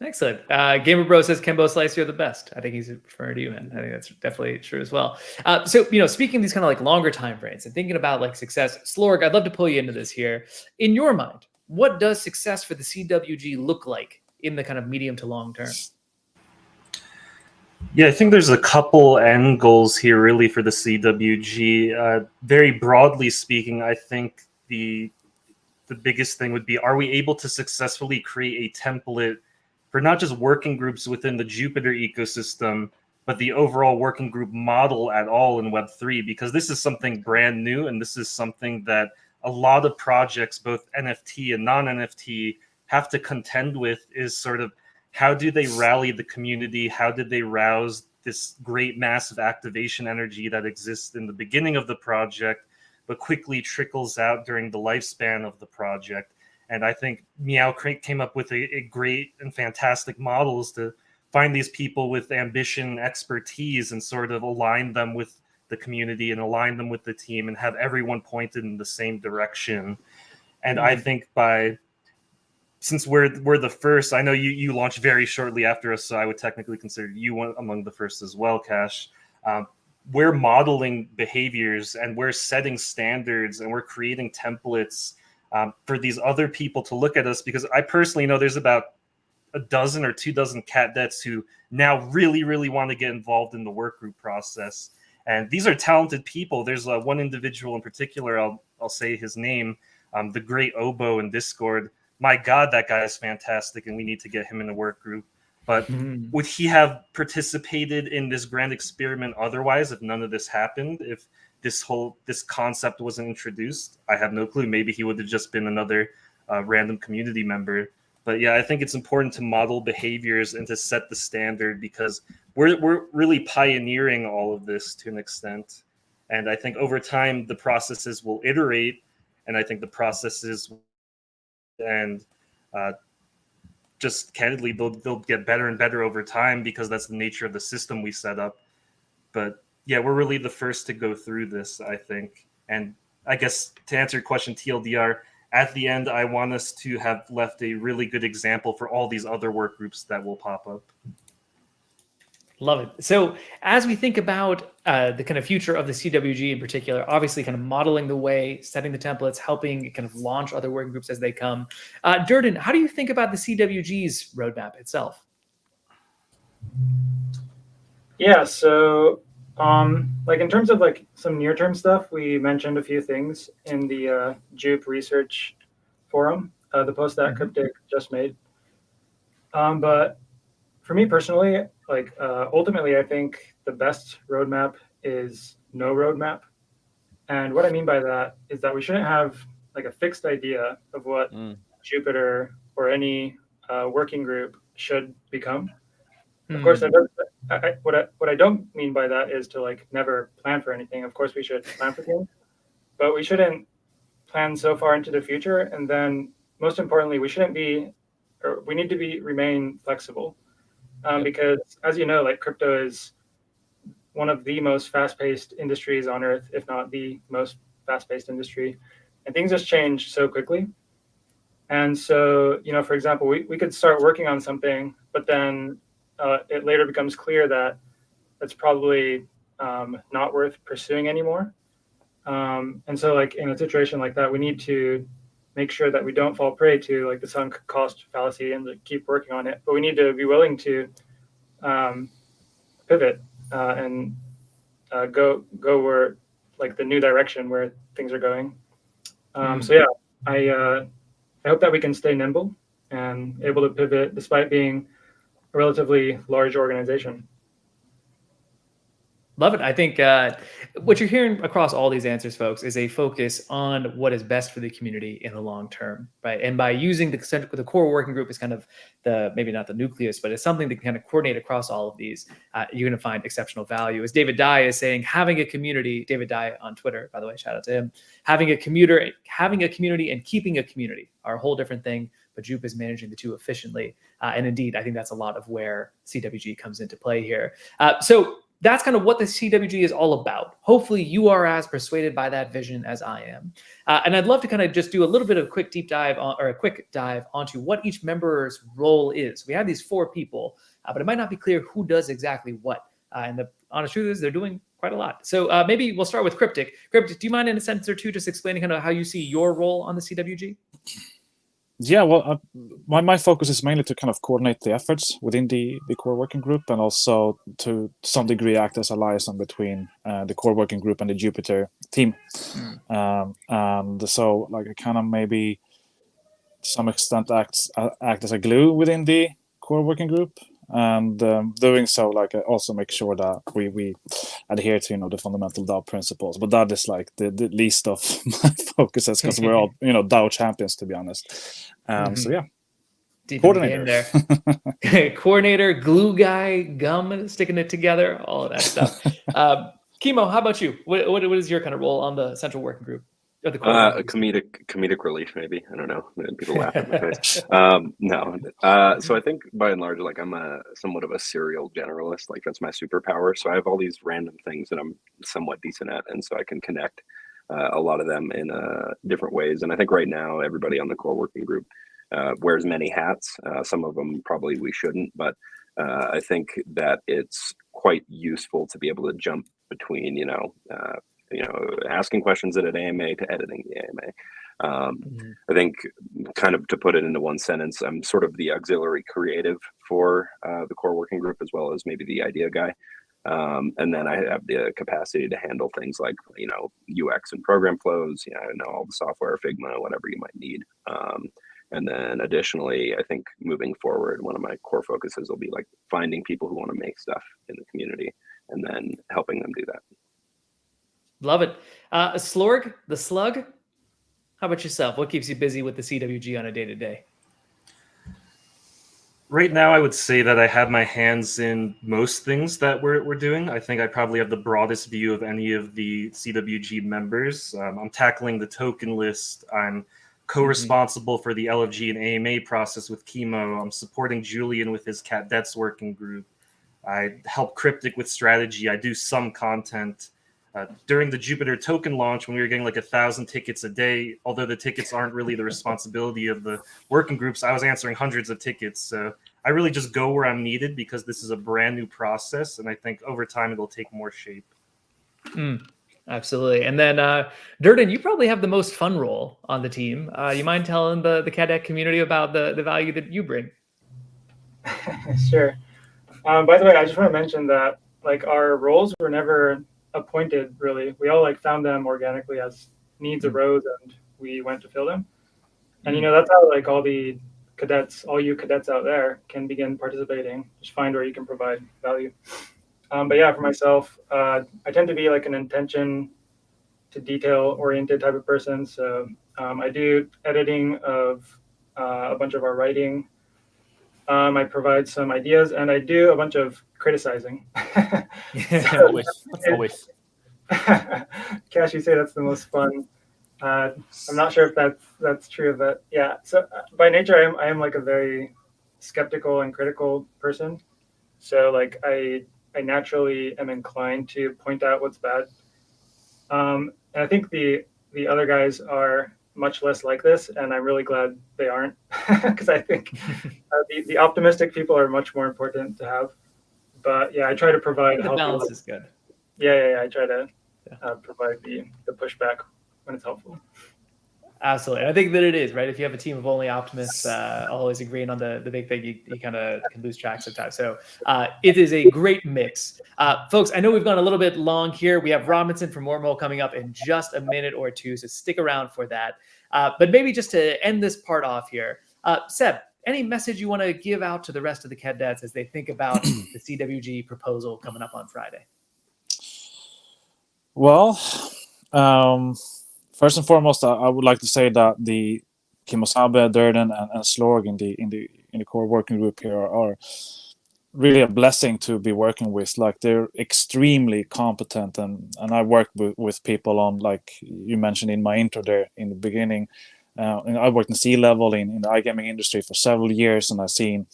Excellent. Gamer Bro says, Kembo Slice, you're the best. I think he's referring to you, man. I think that's definitely true as well. So, speaking of these kind of like longer time frames and thinking about like success, Slorg, I'd love to pull you into this here. In your mind, what does success for the CWG look like in the kind of medium to long term? Yeah, I think there's a couple end goals here really for the CWG. Very broadly speaking, I think the biggest thing would be, are we able to successfully create a template for not just working groups within the Jupiter ecosystem, but the overall working group model at all in Web3? Because this is something brand new, and this is something that a lot of projects, both NFT and non-NFT, have to contend with, is sort of how do they rally the community? How did they rouse this great massive activation energy that exists in the beginning of the project, but quickly trickles out during the lifespan of the project? And I think Meow came up with a great and fantastic models to find these people with ambition, expertise, and sort of align them with the community and align them with the team and have everyone pointed in the same direction. And I think since we're the first, I know you launched very shortly after us, so I would technically consider you one among the first as well, Cash. We're modeling behaviors and we're setting standards and we're creating templates for these other people to look at us, because I personally know there's about a dozen or 24 cadets who now really, really want to get involved in the work group process. And these are talented people. There's one individual in particular, I'll say his name, the great Oboe in Discord. My God, that guy is fantastic, and we need to get him in the work group. But would he have participated in this grand experiment otherwise if none of this happened? If this concept wasn't introduced? I have no clue. Maybe he would have just been another random community member. But yeah, I think it's important to model behaviors and to set the standard, because we're really pioneering all of this to an extent. And I think over time the processes will iterate, and I think the processes and just candidly they'll get better and better over time, because that's the nature of the system we set up. But yeah, we're really the first to go through this, I think. And I guess to answer your question, TLDR, at the end, I want us to have left a really good example for all these other work groups that will pop up. Love it. So as we think about the kind of future of the CWG in particular, obviously kind of modeling the way, setting the templates, helping kind of launch other working groups as they come. Durden, how do you think about the CWG's roadmap itself? Yeah, so like in terms of like some near-term stuff, we mentioned a few things in the Jupe research forum, the post that Cryptic just made. But for me personally, like ultimately, I think the best roadmap is no roadmap. And what I mean by that is that we shouldn't have like a fixed idea of what Jupyter or any working group should become. Of course, what I don't mean by that is to like never plan for anything. Of course, we should plan for things, but we shouldn't plan so far into the future. And then, most importantly, we need to remain flexible, because as you know, like crypto is one of the most fast-paced industries on Earth, if not the most fast-paced industry, and things just change so quickly. And so, you know, for example, we could start working on something, but then it later becomes clear that it's probably not worth pursuing anymore. And so like in a situation like that, we need to make sure that we don't fall prey to like the sunk cost fallacy and keep working on it. But we need to be willing to pivot and go where like the new direction where things are going. So yeah, I hope that we can stay nimble and able to pivot despite being a relatively large organization. Love it. I think what you're hearing across all these answers, folks, is a focus on what is best for the community in the long term, right? And by using the core working group as kind of maybe not the nucleus, but it's something that can kind of coordinate across all of these, you're going to find exceptional value. As David Dye is saying, having a community, David Dye on Twitter, by the way, shout out to him, having a community and keeping a community are a whole different thing. But Jupe is managing the two efficiently. And indeed, I think that's a lot of where CWG comes into play here. So that's kind of what the CWG is all about. Hopefully you are as persuaded by that vision as I am. And I'd love to kind of just do a little bit of a quick dive onto what each member's role is. We have these 4 people, but it might not be clear who does exactly what. And the honest truth is they're doing quite a lot. So maybe we'll start with Cryptic. Cryptic, do you mind in a sentence or two just explaining kind of how you see your role on the CWG? Yeah, well, my focus is mainly to kind of coordinate the efforts within the core working group, and also to some degree act as a liaison between the core working group and the Jupyter team. And so, like, I kind of maybe to some extent act as a glue within the core working group, and doing so, like, I also make sure that we adhere to the fundamental DAO principles. But that is like the least of my focuses, because we're all DAO champions, to be honest. So yeah, Deep coordinator there. Coordinator, glue guy, gum, sticking it together, all of that stuff. Kimo, how about you? What is your kind of role on the central working group? Or the comedic relief, maybe. I don't know. People laugh at my face. No. So I think by and large, like, I'm somewhat of a serial generalist. Like, that's my superpower. So I have all these random things that I'm somewhat decent at, and so I can connect a lot of them in different ways. And I think right now everybody on the core working group wears many hats. Some of them probably we shouldn't, but I think that it's quite useful to be able to jump between, asking questions at an AMA to editing the I think, kind of to put it into one sentence, I'm sort of the auxiliary creative for the core working group, as well as maybe the idea guy. And then I have the capacity to handle things like, UX and program flows, I know all the software, Figma, whatever you might need. And then additionally, I think moving forward, one of my core focuses will be like finding people who want to make stuff in the community and then helping them do that. Love it. Slorg, the slug. How about yourself? What keeps you busy with the CWG on a day-to-day? Right now, I would say that I have my hands in most things that we're doing. I think I probably have the broadest view of any of the CWG members. I'm tackling the token list. I'm co-responsible for the LFG and AMA process with Chemo. I'm supporting Julian with his Cadets working group. I help Cryptic with strategy. I do some content. During the Jupiter token launch, when we were getting like 1,000 tickets a day, although the tickets aren't really the responsibility of the working groups, I was answering hundreds of tickets. So I really just go where I'm needed because this is a brand new process. And I think over time, it'll take more shape. Absolutely. And then Durden, you probably have the most fun role on the team. You mind telling the Cadet community about the value that you bring? Sure. By the way, I just want to mention that like our roles were never appointed, really. We all like found them organically as needs arose, and we went to fill them. And that's how like all the cadets, all you cadets out there, can begin participating. Just find where you can provide value. But yeah, for myself, I tend to be like an intention to detail oriented type of person. So I do editing of a bunch of our writing. I provide some ideas, and I do a bunch of criticizing. Always. Cash, you say that's the most fun. I'm not sure if that's true, but yeah. So by nature, I am like a very skeptical and critical person. So like I naturally am inclined to point out what's bad. And I think the other guys are much less like this, and I'm really glad they aren't, because I think the optimistic people are much more important to have. But yeah, I try to provide the balance is good. Yeah. I try to provide the pushback when it's helpful. Absolutely. I think that it is, right? If you have a team of only optimists always agreeing on the big thing, you kind of can lose track sometimes. So it is a great mix. Folks, I know we've gone a little bit long here. We have Robinson from Wormhole coming up in just a minute or two, so stick around for that. But maybe just to end this part off here, Seb, any message you want to give out to the rest of the cadets as they think about the CWG proposal coming up on Friday? Well, first and foremost, I would like to say that the Kimosabe, Durden, and Slorg in the core working group here are really a blessing to be working with. Like they're extremely competent, and I worked with people on, like you mentioned in my intro there in the beginning. And I worked in C-level in the iGaming industry for several years, and I've seen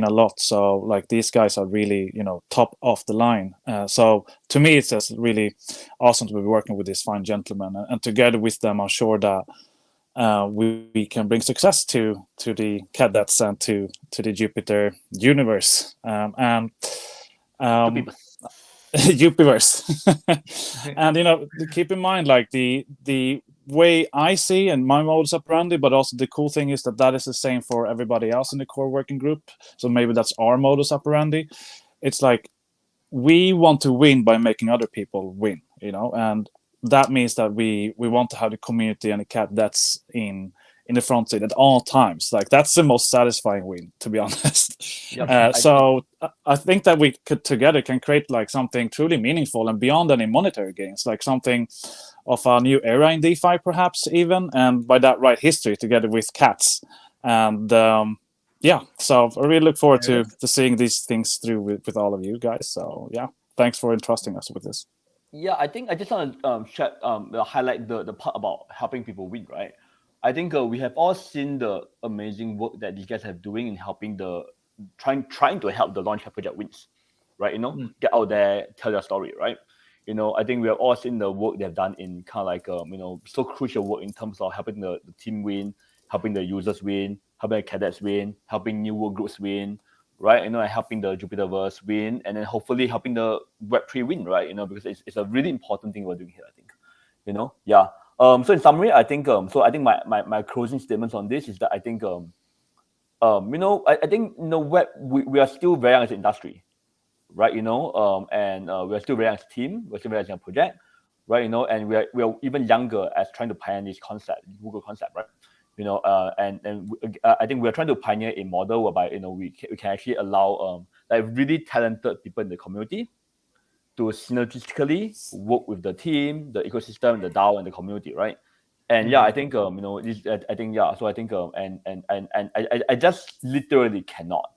a lot. So like these guys are really top of the line. So to me, it's just really awesome to be working with these fine gentlemen, and together with them, I'm sure that we can bring success to the cadets and to the Jupiter universe. Jupiverse. And keep in mind, like the way I see and my modus operandi, but also the cool thing is that is the same for everybody else in the core working group. So maybe that's our modus operandi. It's like we want to win by making other people win, and that means that we want to have the community and the cadets in the front seat at all times. Like that's the most satisfying win, to be honest. Yep. So I think that we together can create like something truly meaningful and beyond any monetary gains, like something of a new era in DeFi, perhaps even, and by that write history together with cats. And so I really look forward to seeing these things through with all of you guys. So yeah, thanks for entrusting us with this. Yeah, I think I just want to highlight the part about helping people win, right? I think we have all seen the amazing work that these guys have doing in helping trying to help the Launchpad project wins, right? Get out there, tell their story, right? I think we have all seen the work they've done in kind of like so crucial work in terms of helping the team win, helping the users win, helping the cadets win, helping new work groups win, right? And helping the Jupiterverse win, and then hopefully helping the Web3 win, right? Because it's a really important thing we're doing here, I think. Yeah. So in summary, I think my closing statements on this is that I think I think we are still very young as an industry, right? And we're still very young as a team, we're still very young as a project, right? And we are even younger as trying to pioneer this concept, Google concept, right? I think we're trying to pioneer a model whereby we can actually allow like really talented people in the community to synergistically work with the team, the ecosystem, the DAO, and the community, right? And I think So I think I just literally cannot,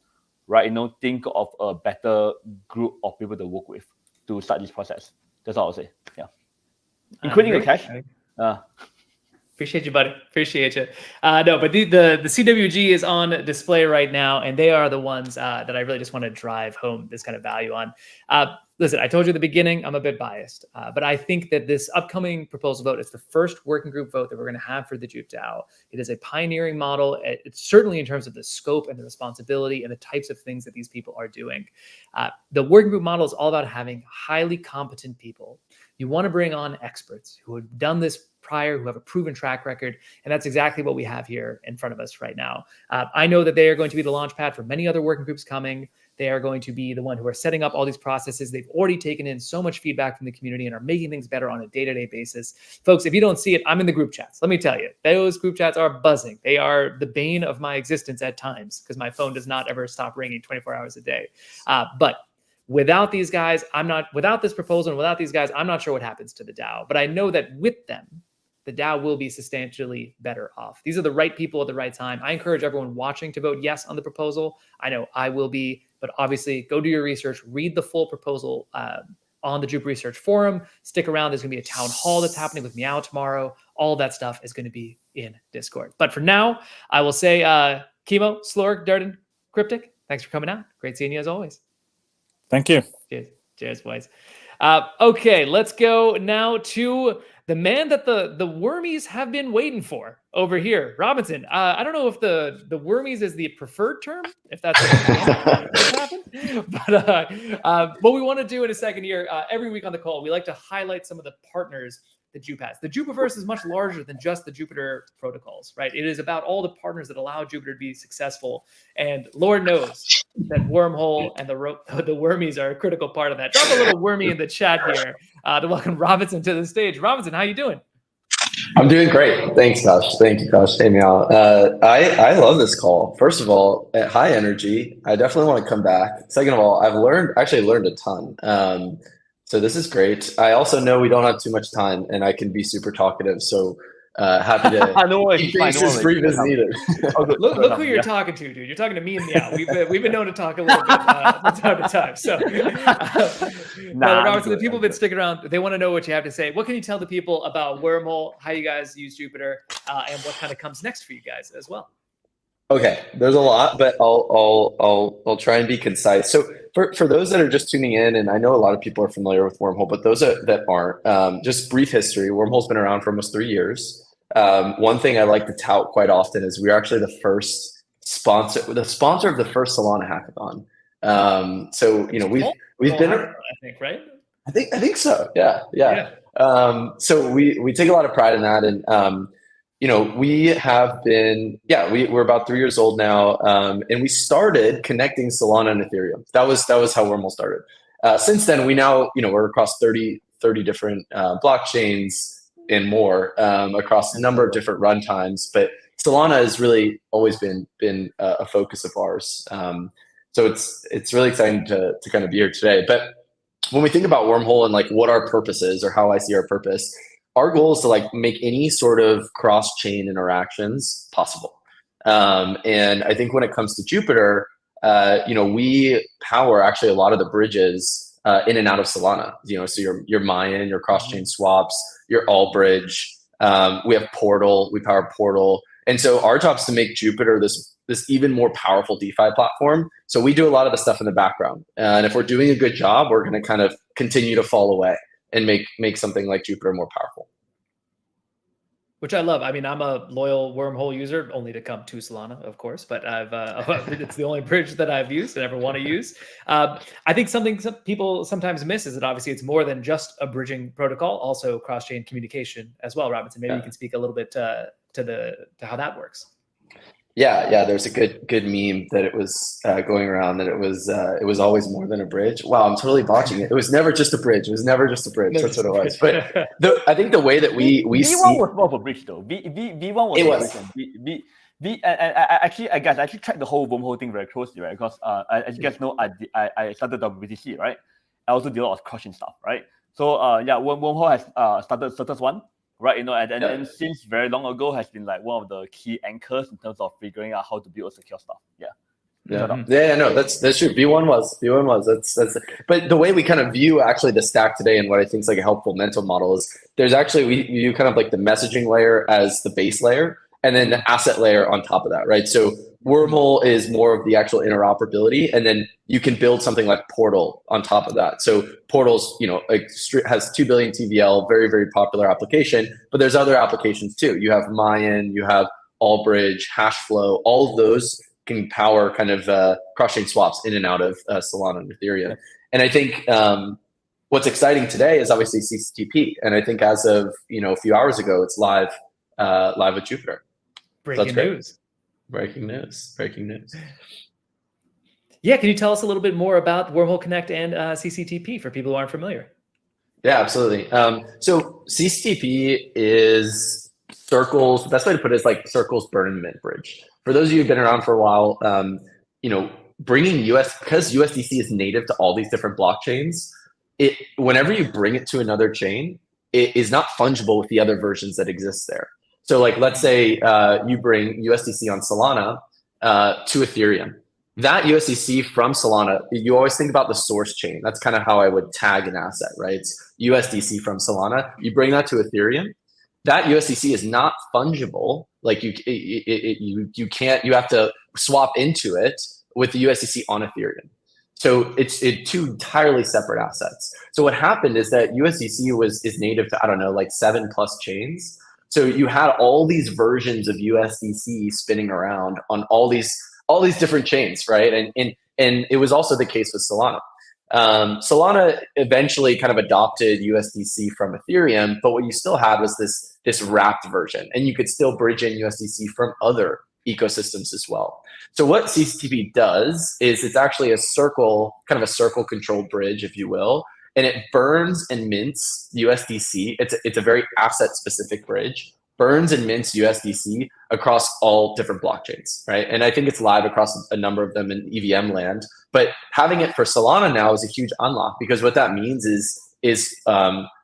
right? Think of a better group of people to work with to start this process. That's all I'll say. Yeah, including your cash. Appreciate you, buddy. Appreciate you. No, but the CWG is on display right now, and they are the ones that I really just want to drive home this kind of value on. Listen, I told you at the beginning, I'm a bit biased, but I think that this upcoming proposal vote is the first working group vote that we're going to have for the Jupe DAO. It is a pioneering model. It's certainly in terms of the scope and the responsibility and the types of things that these people are doing. The working group model is all about having highly competent people. You want to bring on experts who have done this prior, who have a proven track record, and that's exactly what we have here in front of us right now. I know that they are going to be the launch pad for many other working groups coming. They are going to be the one who are setting up all these processes. They've already taken in so much feedback from the community and are making things better on a day-to-day basis. Folks, if you don't see it, I'm in the group chats. Let me tell you, those group chats are buzzing. They are the bane of my existence at times because my phone does not ever stop ringing 24 hours a day. But without these guys, without this proposal and without these guys, I'm not sure what happens to the DAO. But I know that with them, the DAO will be substantially better off. These are the right people at the right time. I encourage everyone watching to vote yes on the proposal. I know I will be, but obviously go do your research, read the full proposal on the Jupe Research Forum. Stick around. There's going to be a town hall that's happening with Meow tomorrow. All that stuff is going to be in Discord. But for now, I will say, Chemo, Slurg, Durden, Cryptic, thanks for coming out. Great seeing you as always. Thank you. Cheers, boys. Okay, let's go now to the man that the Wormies have been waiting for over here, Robinson. I don't know if the Wormies is the preferred term, if that's what's happened. But what we want to do in a second here, every week on the call, we like to highlight some of the partners that Jupe has. The Jupiverse is much larger than just the Jupiter protocols, right? It is about all the partners that allow Jupiter to be successful. And Lord knows that Wormhole and the Wormies are a critical part of that. Drop a little wormy in the chat here to welcome Robinson to the stage. Robinson, how you doing? I'm doing great. Thanks, Kosh. Thank you, Kosh. Hey, Meow. I love this call. First of all, at high energy, I definitely want to come back. Second of all, I've learned a ton. So this is great. I also know we don't have too much time, and I can be super talkative. So happy to increase this brief as needed. Look who you're talking to, dude. You're talking to me and Meow. We've been known to talk a little bit from time to time. So, Robinson, the people have been sticking around. They want to know what you have to say. What can you tell the people about Wormhole, how you guys use Jupiter, and what kind of comes next for you guys as well? Okay, there's a lot, but I'll try and be concise. So for those that are just tuning in, and I know a lot of people are familiar with Wormhole, but those that aren't, just brief history. Wormhole's been around for almost 3 years. One thing I like to tout quite often is we're actually the sponsor of the first Solana hackathon. So we've been, I think, right? I think so. Yeah. So we take a lot of pride in that, and we have been, we're about 3 years old now, and we started connecting Solana and Ethereum. That was how Wormhole started. Since then, we now, we're across 30 different blockchains and more across a number of different runtimes. But Solana has really always been a focus of ours. So it's really exciting to kind of be here today. But when we think about Wormhole and like what our purpose is, or how I see our purpose, our goal is to like make any sort of cross-chain interactions possible. And I think when it comes to Jupiter, we power actually a lot of the bridges in and out of Solana. So your Mayan, your cross-chain swaps, your all bridge. We have Portal. We power Portal. And so our job is to make Jupiter this even more powerful DeFi platform. So we do a lot of the stuff in the background. And if we're doing a good job, we're going to kind of continue to fall away and make something like Jupiter more powerful. Which I love. I mean, I'm a loyal Wormhole user, only to come to Solana, of course. But I've it's the only bridge that I've used and ever want to use. I think something some people sometimes miss is that obviously it's more than just a bridging protocol, also cross-chain communication as well. Robinson, maybe you can speak a little bit to how that works. Yeah. There's a good meme that it was going around that it was always more than a bridge. Wow, I'm totally botching it. It was never just a bridge. That's what it was. But I think the way that we V1 see was more of a bridge though. V1 was It a was. bridge. I actually tracked the whole Wormhole thing very closely, right? Because as you guys know, I started the BTC, right? I also did a lot of crushing stuff, right? So Wormhole has started Certus 1. Right, and since very long ago has been like one of the key anchors in terms of figuring out how to build secure stuff. No, that's true. V1 was that's. But the way we kind of view actually the stack today, and what I think is like a helpful mental model is there's actually we view kind of like the messaging layer as the base layer, and then the asset layer on top of that, right? So Wormhole is more of the actual interoperability, and then you can build something like Portal on top of that. So Portal's, has 2 billion TVL, very, very popular application, but there's other applications too. You have Mayan, you have Allbridge, Hashflow, all of those can power kind of cross-chain swaps in and out of Solana and Ethereum. And I think what's exciting today is obviously CCTP, and I think as of a few hours ago, it's live with Jupiter. Breaking news. Breaking news. Yeah, can you tell us a little bit more about Wormhole Connect and CCTP for people who aren't familiar? Yeah, absolutely. So CCTP is Circle's, the best way to put it is like Circle's burn and mint bridge. For those of you who've been around for a while, bringing because USDC is native to all these different blockchains, whenever you bring it to another chain, it is not fungible with the other versions that exist there. So like, let's say you bring USDC on Solana to Ethereum. That USDC from Solana, you always think about the source chain. That's kind of how I would tag an asset, right? It's USDC from Solana. You bring that to Ethereum. That USDC is not fungible. Like you can't. You have to swap into it with the USDC on Ethereum. So it's two entirely separate assets. So what happened is that USDC is native to, I don't know, like 7+ chains. So you had all these versions of USDC spinning around on all these different chains, right? And it was also the case with Solana. Solana eventually kind of adopted USDC from Ethereum, but what you still had was this wrapped version, and you could still bridge in USDC from other ecosystems as well. So what CCTP does is it's actually a circle controlled bridge, if you will, and it burns and mints USDC. It's a very asset specific bridge, burns and mints USDC across all different blockchains, right? And I think it's live across a number of them in EVM land. But having it for Solana now is a huge unlock, because what that means is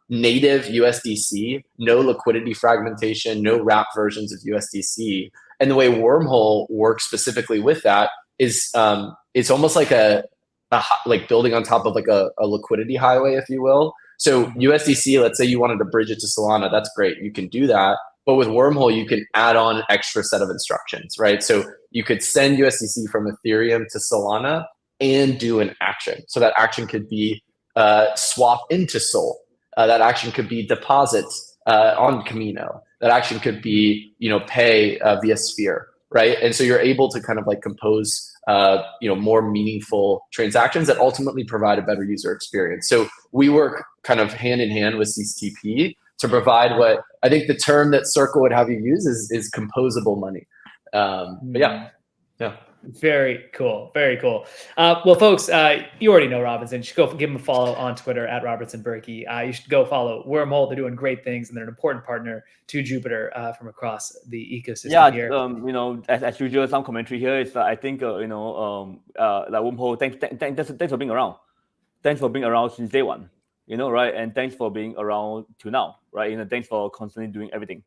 native USDC, no liquidity fragmentation, no wrapped versions of USDC. And the way Wormhole works specifically with that is it's almost like like building on top of like a liquidity highway, if you will. So USDC, let's say you wanted to bridge it to Solana, that's great. You can do that. But with Wormhole, you can add on an extra set of instructions, right? So you could send USDC from Ethereum to Solana and do an action. So that action could be swap into Sol. That action could be deposit on Camino. That action could be, pay via Sphere, right? And so you're able to kind of like compose, more meaningful transactions that ultimately provide a better user experience. So we work kind of hand in hand with CCTP to provide what I think the term that Circle would have you use is composable money. But yeah. Very cool. Very cool. Well, folks, you already know Robinson. You should go give him a follow on Twitter at Robertson Berkey. You should go follow Wormhole. They're doing great things, and they're an important partner to Jupiter from across the ecosystem here. As usual, some commentary here is I think like Wormhole. Thanks for being around. Thanks for being around since day one. Right? And thanks for being around till now, right? Thanks for constantly doing everything.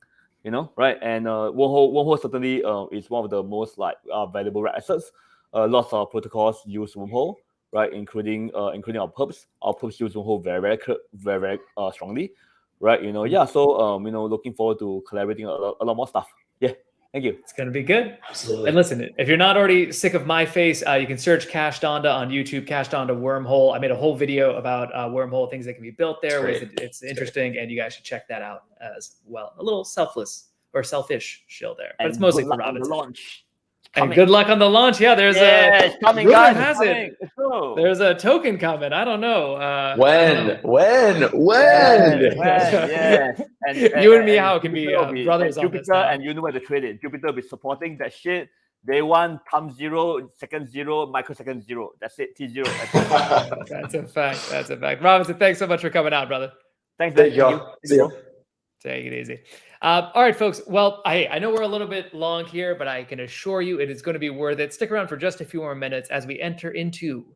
Right? And Wormhole certainly is one of the most valuable assets. Lots of protocols use Wormhole, right? Including our Poaps. Our Poaps use Wormhole very, very strongly, right? So looking forward to collaborating a lot more stuff. Yeah. Thank you. It's going to be good. Absolutely. And listen, if you're not already sick of my face, you can search Cash Donda on YouTube, Cash Donda Wormhole. I made a whole video about Wormhole, things that can be built there. It's interesting, and you guys should check that out as well. A little selfless or selfish shill there, but And it's mostly good for luck on the Robinson. launch. And good luck on the launch. Yeah, there's it's coming, rumor guys. has Coming. it. There's a token comment. I don't know. When? Yes. And you and Meow can Jupiter be brothers on Jupiter, this now. and you know where to trade it. Jupiter will be supporting that shit. Day 1, thumb 0, second 0, microsecond 0. That's it. T0. That's a fact. That's a fact. Robinson, thanks so much for coming out, brother. Thanks, Thank you. See you. Take it easy. All right, folks. Well, I know we're a little bit long here, but I can assure you it is going to be worth it. Stick around for just a few more minutes as we enter into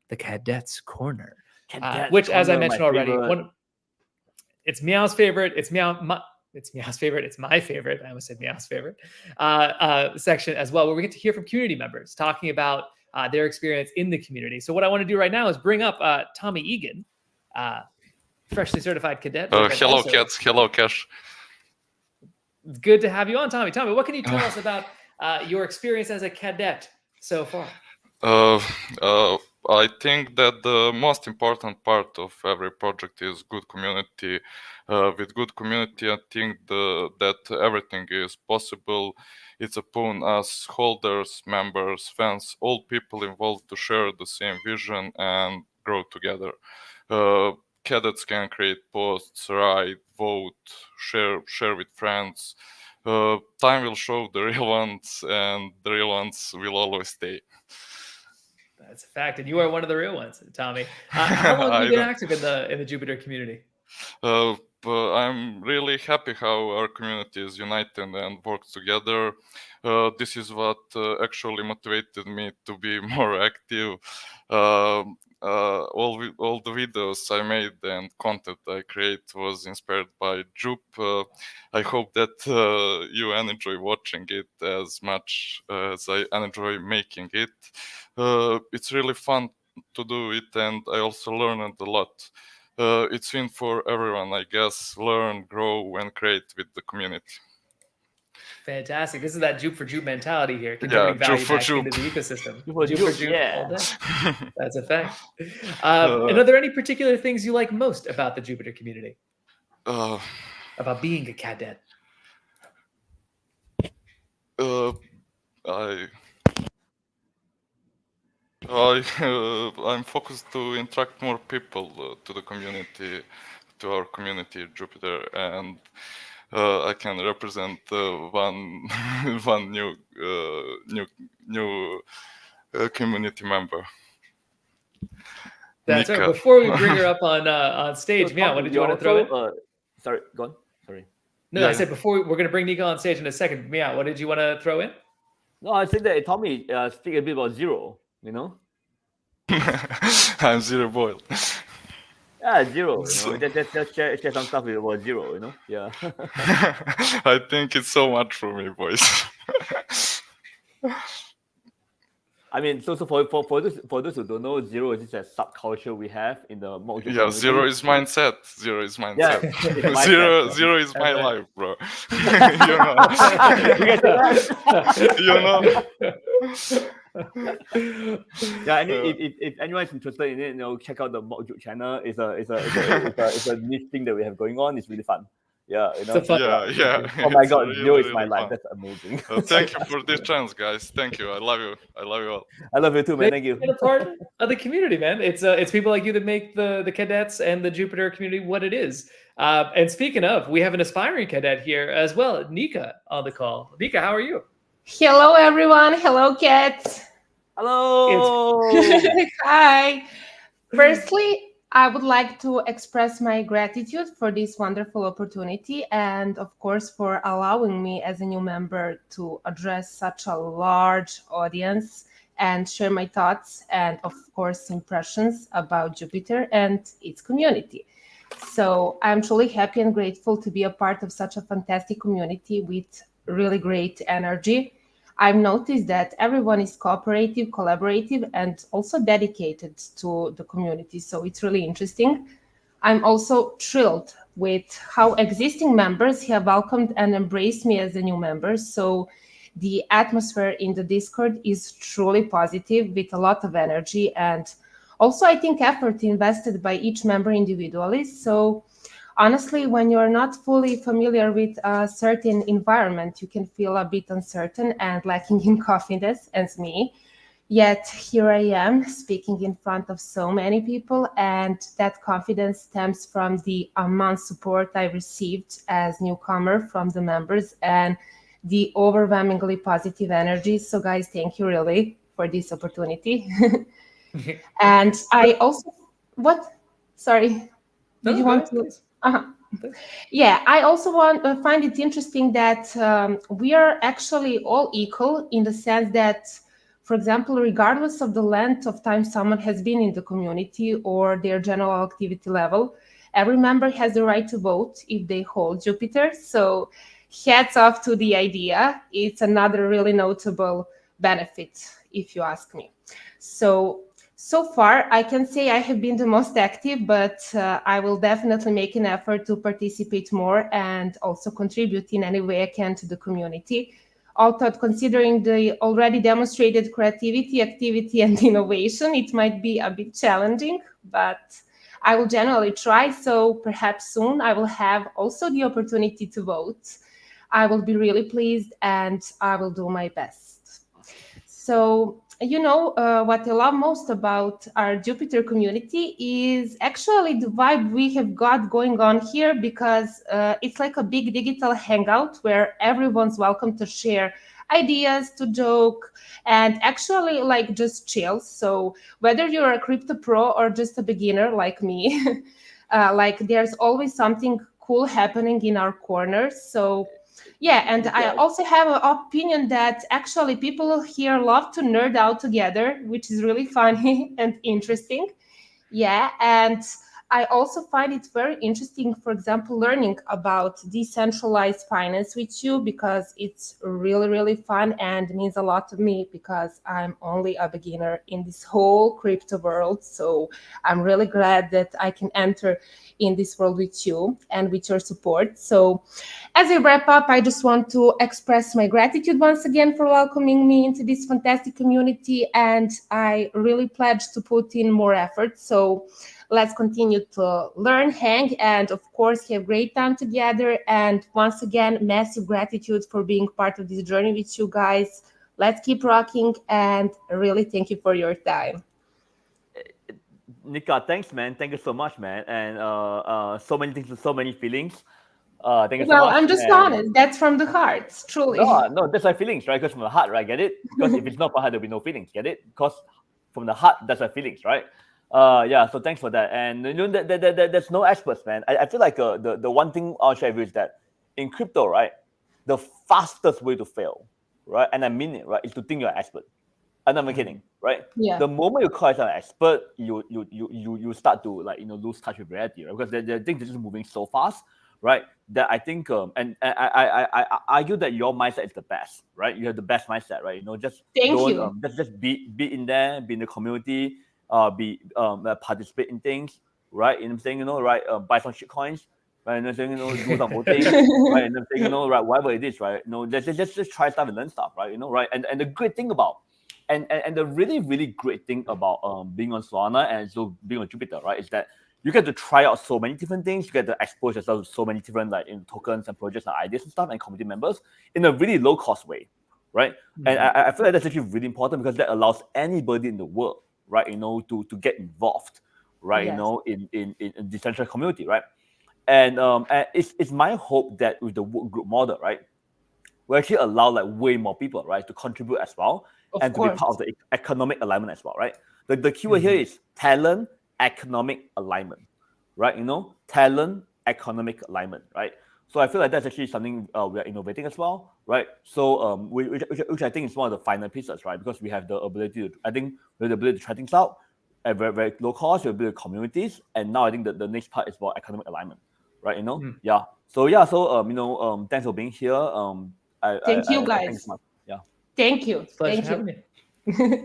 the Cadets Corner, which, as I mentioned already, it's Meow's favorite. It's Meow's favorite. It's my favorite. I almost said Meow's favorite section as well, where we get to hear from community members talking about their experience in the community. So what I want to do right now is bring up Tommy Egan, freshly certified cadet. Hello, Cats. Hello, Cash. Good to have you on, Tommy. Tommy, what can you tell us about your experience as a cadet so far? I think that the most important part of every project is good community. With good community, I think that everything is possible. It's upon us, holders, members, fans, all people involved to share the same vision and grow together. Cadets can create posts, write, vote, share with friends. Time will show the real ones, and the real ones will always stay. That's a fact, and you are one of the real ones, Tommy. How long have you been active in the Jupiter community? I'm really happy how our community is united and works together. This is what actually motivated me to be more active. All the videos I made and content I create was inspired by Jup. I hope that you enjoy watching it as much as I enjoy making it. It's really fun to do it, and I also learned a lot. It's win for everyone, I guess. Learn, grow, and create with the community. Fantastic. This is that Jupe for Jupe mentality here. Contributing value back into the ecosystem. Jupe for Jupe, yeah. All day. That's a fact. And are there any particular things you like most about the Jupiter community? About being a cadet? I'm focused to interact more people to the community, to our community, Jupiter, and I can represent one new community member. That's Nika. right. Before we bring her up on stage, Meow, what did you want to throw in? Sorry, go on. Sorry. No, I said before we're going to bring Nika on stage in a second. Meow, what did you want to throw in? No, I think that Tommy speak a bit about Zero. You know. I'm Zero Boyle. Yeah, Zero. You know? Just share some stuff about Zero. You know. Yeah. I think it's so much for me, boys. I mean, so for those who don't know, Zero is just a subculture we have in the Mojo community. Yeah, Zero is mindset. Zero is mindset. Yeah, Zero is my life, bro. Yeah, and if anyone's interested in it, check out the Mojo channel. It's a niche thing that we have going on. It's really fun. Yeah, Yeah. Oh my God, really, Zero is really my life. fun. That's amazing. Thank you for this chance, guys. Thank you. I love you. I love you all. I love you too, man. Thank you. You're a part of the community, man. It's people like you that make the cadets and the Jupiter community what it is. And speaking of, we have an aspiring cadet here as well, Nika, on the call. Nika, how are you? Hello, everyone. Hello, cats. Hello. Hi. Firstly, I would like to express my gratitude for this wonderful opportunity and, of course, for allowing me as a new member to address such a large audience and share my thoughts and, of course, impressions about Jupiter and its community. So I'm truly happy and grateful to be a part of such a fantastic community with really great energy. I've noticed that everyone is cooperative, collaborative, and also dedicated to the community. So it's really interesting. I'm also thrilled with how existing members have welcomed and embraced me as a new member. So the atmosphere in the Discord is truly positive with a lot of energy and also I think effort invested by each member individually. So honestly, when you're not fully familiar with a certain environment, you can feel a bit uncertain and lacking in confidence, as me. Yet here I am speaking in front of so many people, and that confidence stems from the immense support I received as newcomer from the members and the overwhelmingly positive energy. So guys, thank you really for this opportunity. And I also, what? Sorry, did you want to? Yeah, I also find it interesting that we are actually all equal in the sense that, for example, regardless of the length of time someone has been in the community or their general activity level, every member has the right to vote if they hold Jupiter. So hats off to the idea. It's another really notable benefit, if you ask me. So far, I can say I have been the most active, but I will definitely make an effort to participate more and also contribute in any way I can to the community. Although considering the already demonstrated creativity, activity, and innovation, it might be a bit challenging, but I will generally try. So perhaps soon I will have also the opportunity to vote. I will be really pleased and I will do my best. So, what I love most about our Jupiter community is actually the vibe we have got going on here, because it's like a big digital hangout where everyone's welcome to share ideas, to joke, and actually like just chill. So whether you're a crypto pro or just a beginner like me, like there's always something cool happening in our corners. So yeah, and I also have an opinion that actually people here love to nerd out together, which is really funny and interesting. Yeah, and I also find it very interesting, for example, learning about decentralized finance with you, because it's really, really fun and means a lot to me because I'm only a beginner in this whole crypto world. So I'm really glad that I can enter in this world with you and with your support. So as I wrap up, I just want to express my gratitude once again for welcoming me into this fantastic community, and I really pledge to put in more effort. So let's continue to learn, hang, and of course have great time together. And once again, massive gratitude for being part of this journey with you guys. Let's keep rocking, and really thank you for your time. Nika, thanks, man. Thank you so much, man. And so many things, so many feelings. Thank you so Well, much. I'm just honest. That's from the heart, truly. No, that's my feelings, right? Because from the heart, right? Get it? Because if it's not from the heart, there'll be no feelings. Get it? Because from the heart, that's my feelings, right? Yeah. So thanks for that. And there's no experts, man. I feel like the one thing I'll share with you is that in crypto, right, the fastest way to fail, right, and I mean it, right, is to think you're an expert. I'm not kidding, right? Yeah. The moment you call yourself an expert, you start to lose touch with reality, right? Because the things are just moving so fast, right? That I think and I argue that your mindset is the best, right? You have the best mindset, right? Just just be in there, be in the community, participate in things, right? And I'm saying, right, buy some shit coins, right? And I'm saying, do some voting, right? And I'm saying, right, whatever it is, right? Just try stuff and learn stuff, right? Right? And the great thing about and the really, really great thing about being on Solana and so being on Jupiter, right, is that you get to try out so many different things. You get to expose yourself to so many different tokens and projects and ideas and stuff and community members in a really low cost way, right? Mm-hmm. And I feel like that's actually really important because that allows anybody in the world, right, to get involved, right, Yes. In decentralized community, right? And it's my hope that with the work group model, right, we actually allow way more people, right, to contribute as well. And to be part of the economic alignment as well, right? The keyword here is talent, economic alignment, right? Talent, economic alignment, right? So I feel like that's actually something we are innovating as well, right? So which I think is one of the final pieces, right? Because we have the ability to try things out at very, very low cost. We build communities, and now I think that the next part is about economic alignment, right? Yeah. So thanks for being here. Thank you guys. Thanks so much. Yeah. Thank you. Thank you.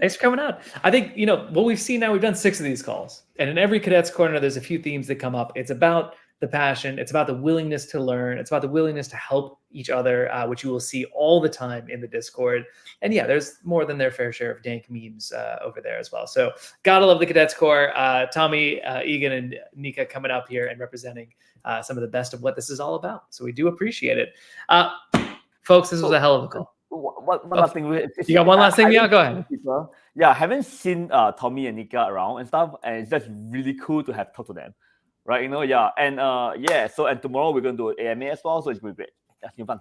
Thanks for coming out. I think, what we've seen now, we've done 6 of these calls. And in every Cadet's Corner, there's a few themes that come up. It's about the passion. It's about the willingness to learn. It's about the willingness to help each other, which you will see all the time in the Discord. And yeah, there's more than their fair share of dank memes over there as well. So gotta love the Cadets Corps. Tommy, Egan, and Nika coming up here and representing some of the best of what this is all about. So we do appreciate it. Folks, this was a hell of a call. One last thing. You got one last thing? Yeah, go ahead. Yeah, I haven't seen Tommy and Nika around and stuff, and it's just really cool to have talked to them, right? You know, yeah, and yeah. So and tomorrow we're gonna do AMA as well, so it's gonna be great. That's fun.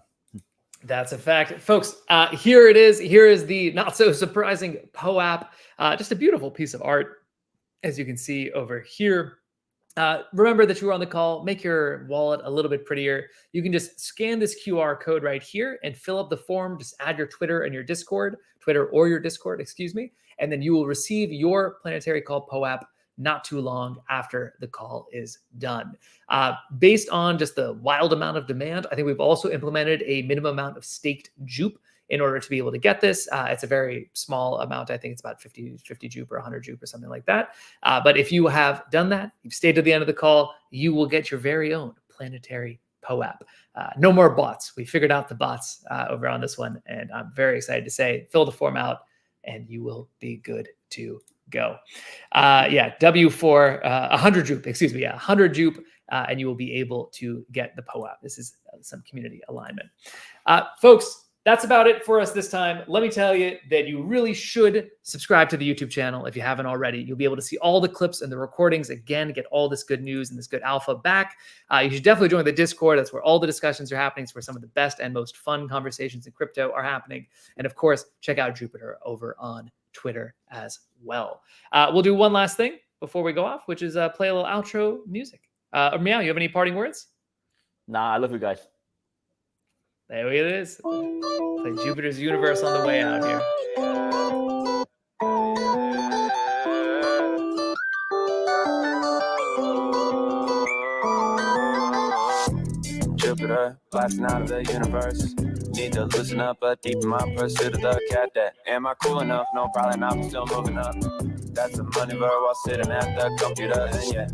That's a fact, folks. Here it is. Here is the not so surprising Poap. Just a beautiful piece of art, as you can see over here. Remember that you were on the call. Make your wallet a little bit prettier. You can just scan this QR code right here and fill up the form. Just add your Twitter and your Discord, excuse me, and then you will receive your Planetary call Poap not too long after the call is done. Based on just the wild amount of demand, I think we've also implemented a minimum amount of staked jupe in order to be able to get this. It's a very small amount. I think it's about 50 jupe or 100 jupe or something like that. But if you have done that, you've stayed to the end of the call, you will get your very own Planetary Poap. No more bots. We figured out the bots over on this one, and I'm very excited to say, fill the form out and you will be good to go. Yeah, W4, 100 jupe, excuse me. Yeah, 100 jupe, and you will be able to get the Poap. This is some community alignment. Folks, that's about it for us this time. Let me tell you that you really should subscribe to the YouTube channel if you haven't already. You'll be able to see all the clips and the recordings again, get all this good news and this good alpha back. You should definitely join the Discord. That's where all the discussions are happening. It's where some of the best and most fun conversations in crypto are happening. And of course, check out Jupiter over on Twitter as well. We'll do one last thing before we go off, which is play a little outro music. Meow, you have any parting words? Nah, I love you guys. There it is. Play Jupiter's Universe on the way out here. Jupiter, blasting out of the universe. Need to loosen up, but deep in my pursuit of the cadet. Am I cool enough? No, probably not. I'm still moving up. That's a money bird while sitting at the computer. And yeah,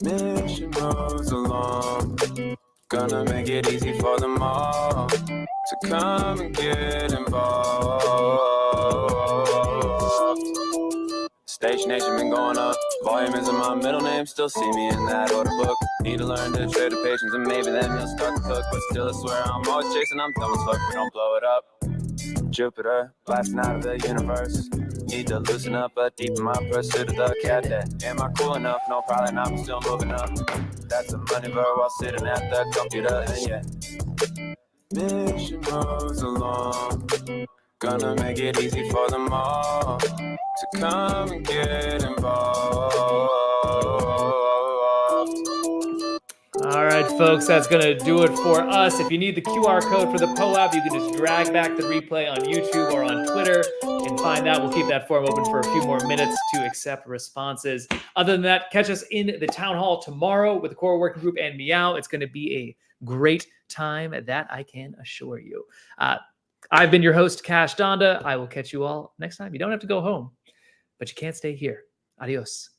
mission moves along. Gonna make it easy for them all to come and get involved. Station nation been going up. Volume isn't my middle name. Still see me in that order book. Need to learn to trade the patience and maybe then you'll start to cook. But still I swear I'm always chasing. I'm dumb as fuck. We don't blow it up. Jupiter, blasting out of the universe. Need to loosen up, but deep in my pursuit of the cadet. Am I cool enough? No, probably not. I'm still moving up. That's a money bird while sitting at the computer. And yeah, mission moves along. Gonna make it easy for them all to come and get involved. All right, folks, that's going to do it for us. If you need the QR code for the Poap, you can just drag back the replay on YouTube or on Twitter and find that. We'll keep that form open for a few more minutes to accept responses. Other than that, catch us in the town hall tomorrow with the Core Working Group and Meow. It's going to be a great time, that I can assure you. I've been your host, Cash Donda. I will catch you all next time. You don't have to go home, but you can't stay here. Adios.